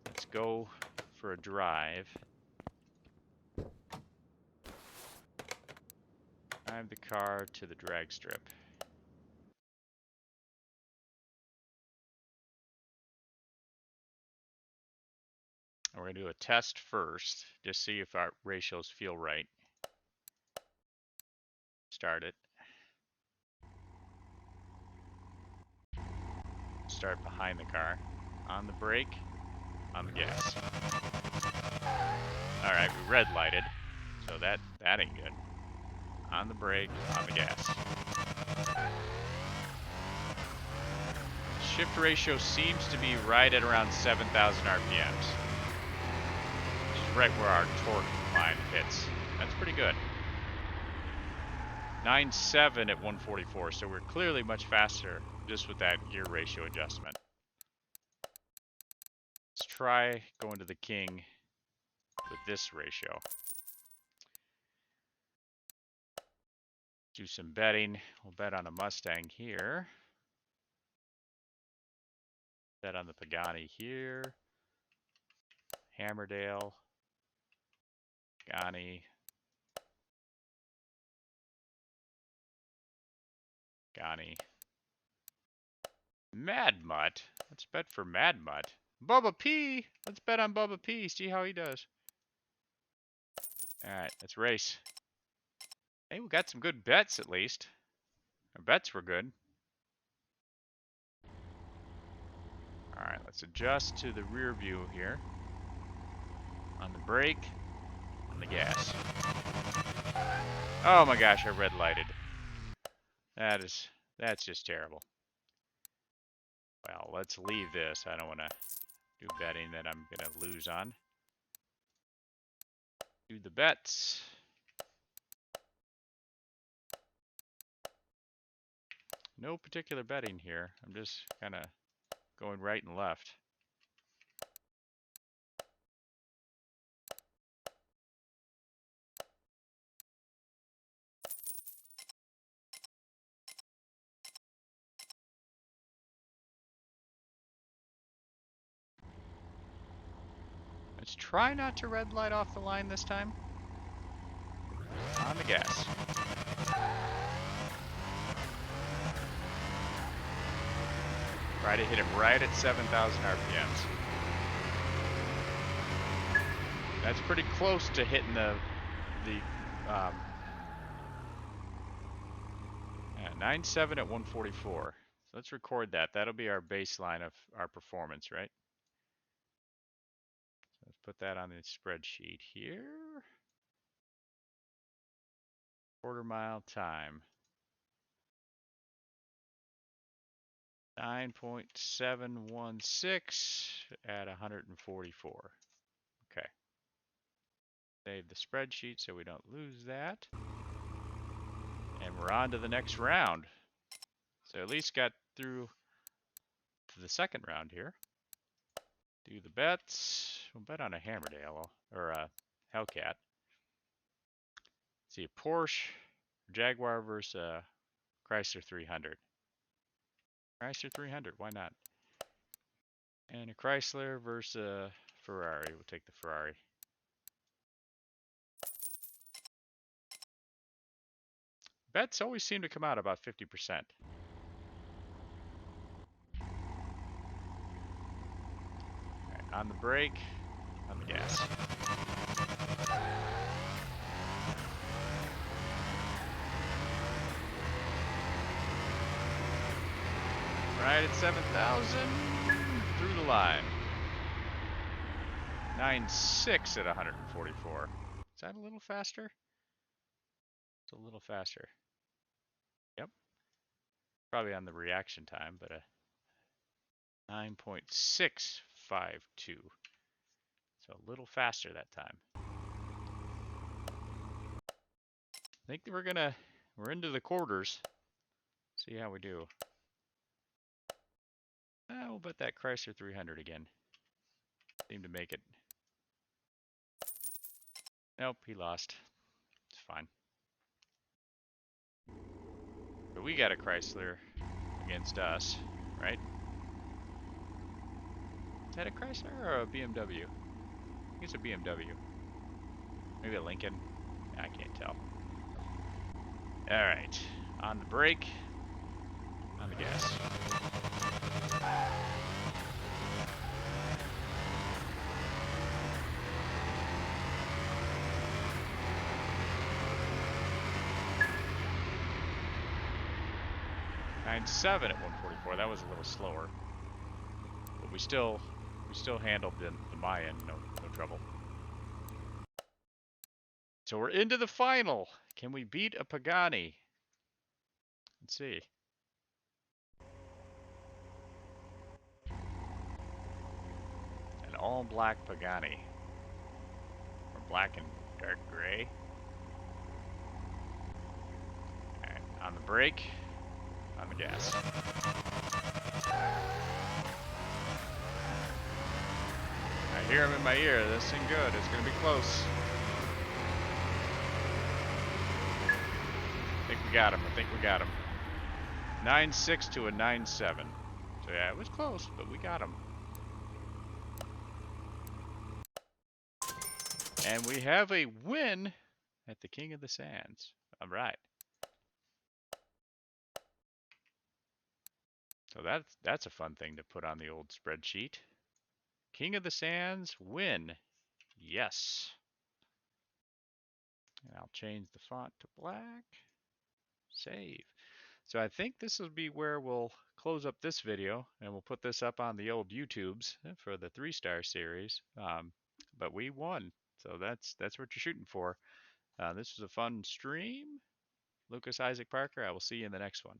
let's go for a drive. Drive the car to the drag strip. And we're going to do a test first, just see if our ratios feel right. Start it. Start behind the car. On the brake, on the gas. All right, we red lighted, so that ain't good. On the brake, on the gas. Shift ratio seems to be right at around 7,000 RPMs. Which is right where our torque line hits. That's pretty good. 9.7 at 144, so we're clearly much faster just with that gear ratio adjustment. Let's try going to the king with this ratio. Do some betting. We'll bet on a Mustang here. Bet on the Pagani here. Hammerdale. Pagani. Pagani. Mad Mutt. Let's bet for Mad Mutt. Bubba P. Let's bet on Bubba P. See how he does. All right, let's race. Hey, we got some good bets at least. Our bets were good. All right, let's adjust to the rear view here. On the brake, on the gas. Oh my gosh, I red lighted. That's just terrible. Well, let's leave this. I don't want to do betting that I'm going to lose on. Do the bets. No particular betting here. I'm just kind of going right and left. Let's try not to red light off the line this time. On the gas. Try to hit it right at 7,000 RPMs. That's pretty close to hitting the 9.7 at 144. So let's record that. That'll be our baseline of our performance, right? So let's put that on the spreadsheet here. Quarter mile time. 9.716 at 144. Okay. Save the spreadsheet so we don't lose that. And we're on to the next round. So at least got through to the second round here. Do the bets. We'll bet on a Hammerdale or a Hellcat. See a Porsche, Jaguar versus a Chrysler 300. Chrysler 300, why not? And a Chrysler versus a Ferrari. We'll take the Ferrari. Bets always seem to come out about 50%. Right, on the brake, on the gas. Right at 7,000, through the line. 9.6 at 144. Is that a little faster? It's a little faster. Yep. Probably on the reaction time, but a 9.652. So a little faster that time. I think we're into the quarters. See how we do. We'll bet that Chrysler 300 again. Seem to make it. Nope, he lost. It's fine. But we got a Chrysler against us, right? Is that a Chrysler or a BMW? I think it's a BMW. Maybe a Lincoln. I can't tell. All right, on the brake, on the gas. .97 at 144. That was a little slower, but we still handled the Mayan no trouble. So we're into the final. Can we beat a Pagani? Let's see. An all-black Pagani. Or black and dark gray. Alright, on the brake, on the gas. I hear him in my ear. This ain't good. It's gonna be close. I think we got him. 9.6 to a 9.7. So yeah, it was close, but we got him. And we have a win at the King of the Sands. All right. So that's a fun thing to put on the old spreadsheet. King of the Sands win. Yes. And I'll change the font to black. Save. So I think this will be where we'll close up this video, and we'll put this up on the old YouTubes for the 3-star series. But we won, so that's what you're shooting for. This was a fun stream. Lucas Isaac Parker, I will see you in the next one.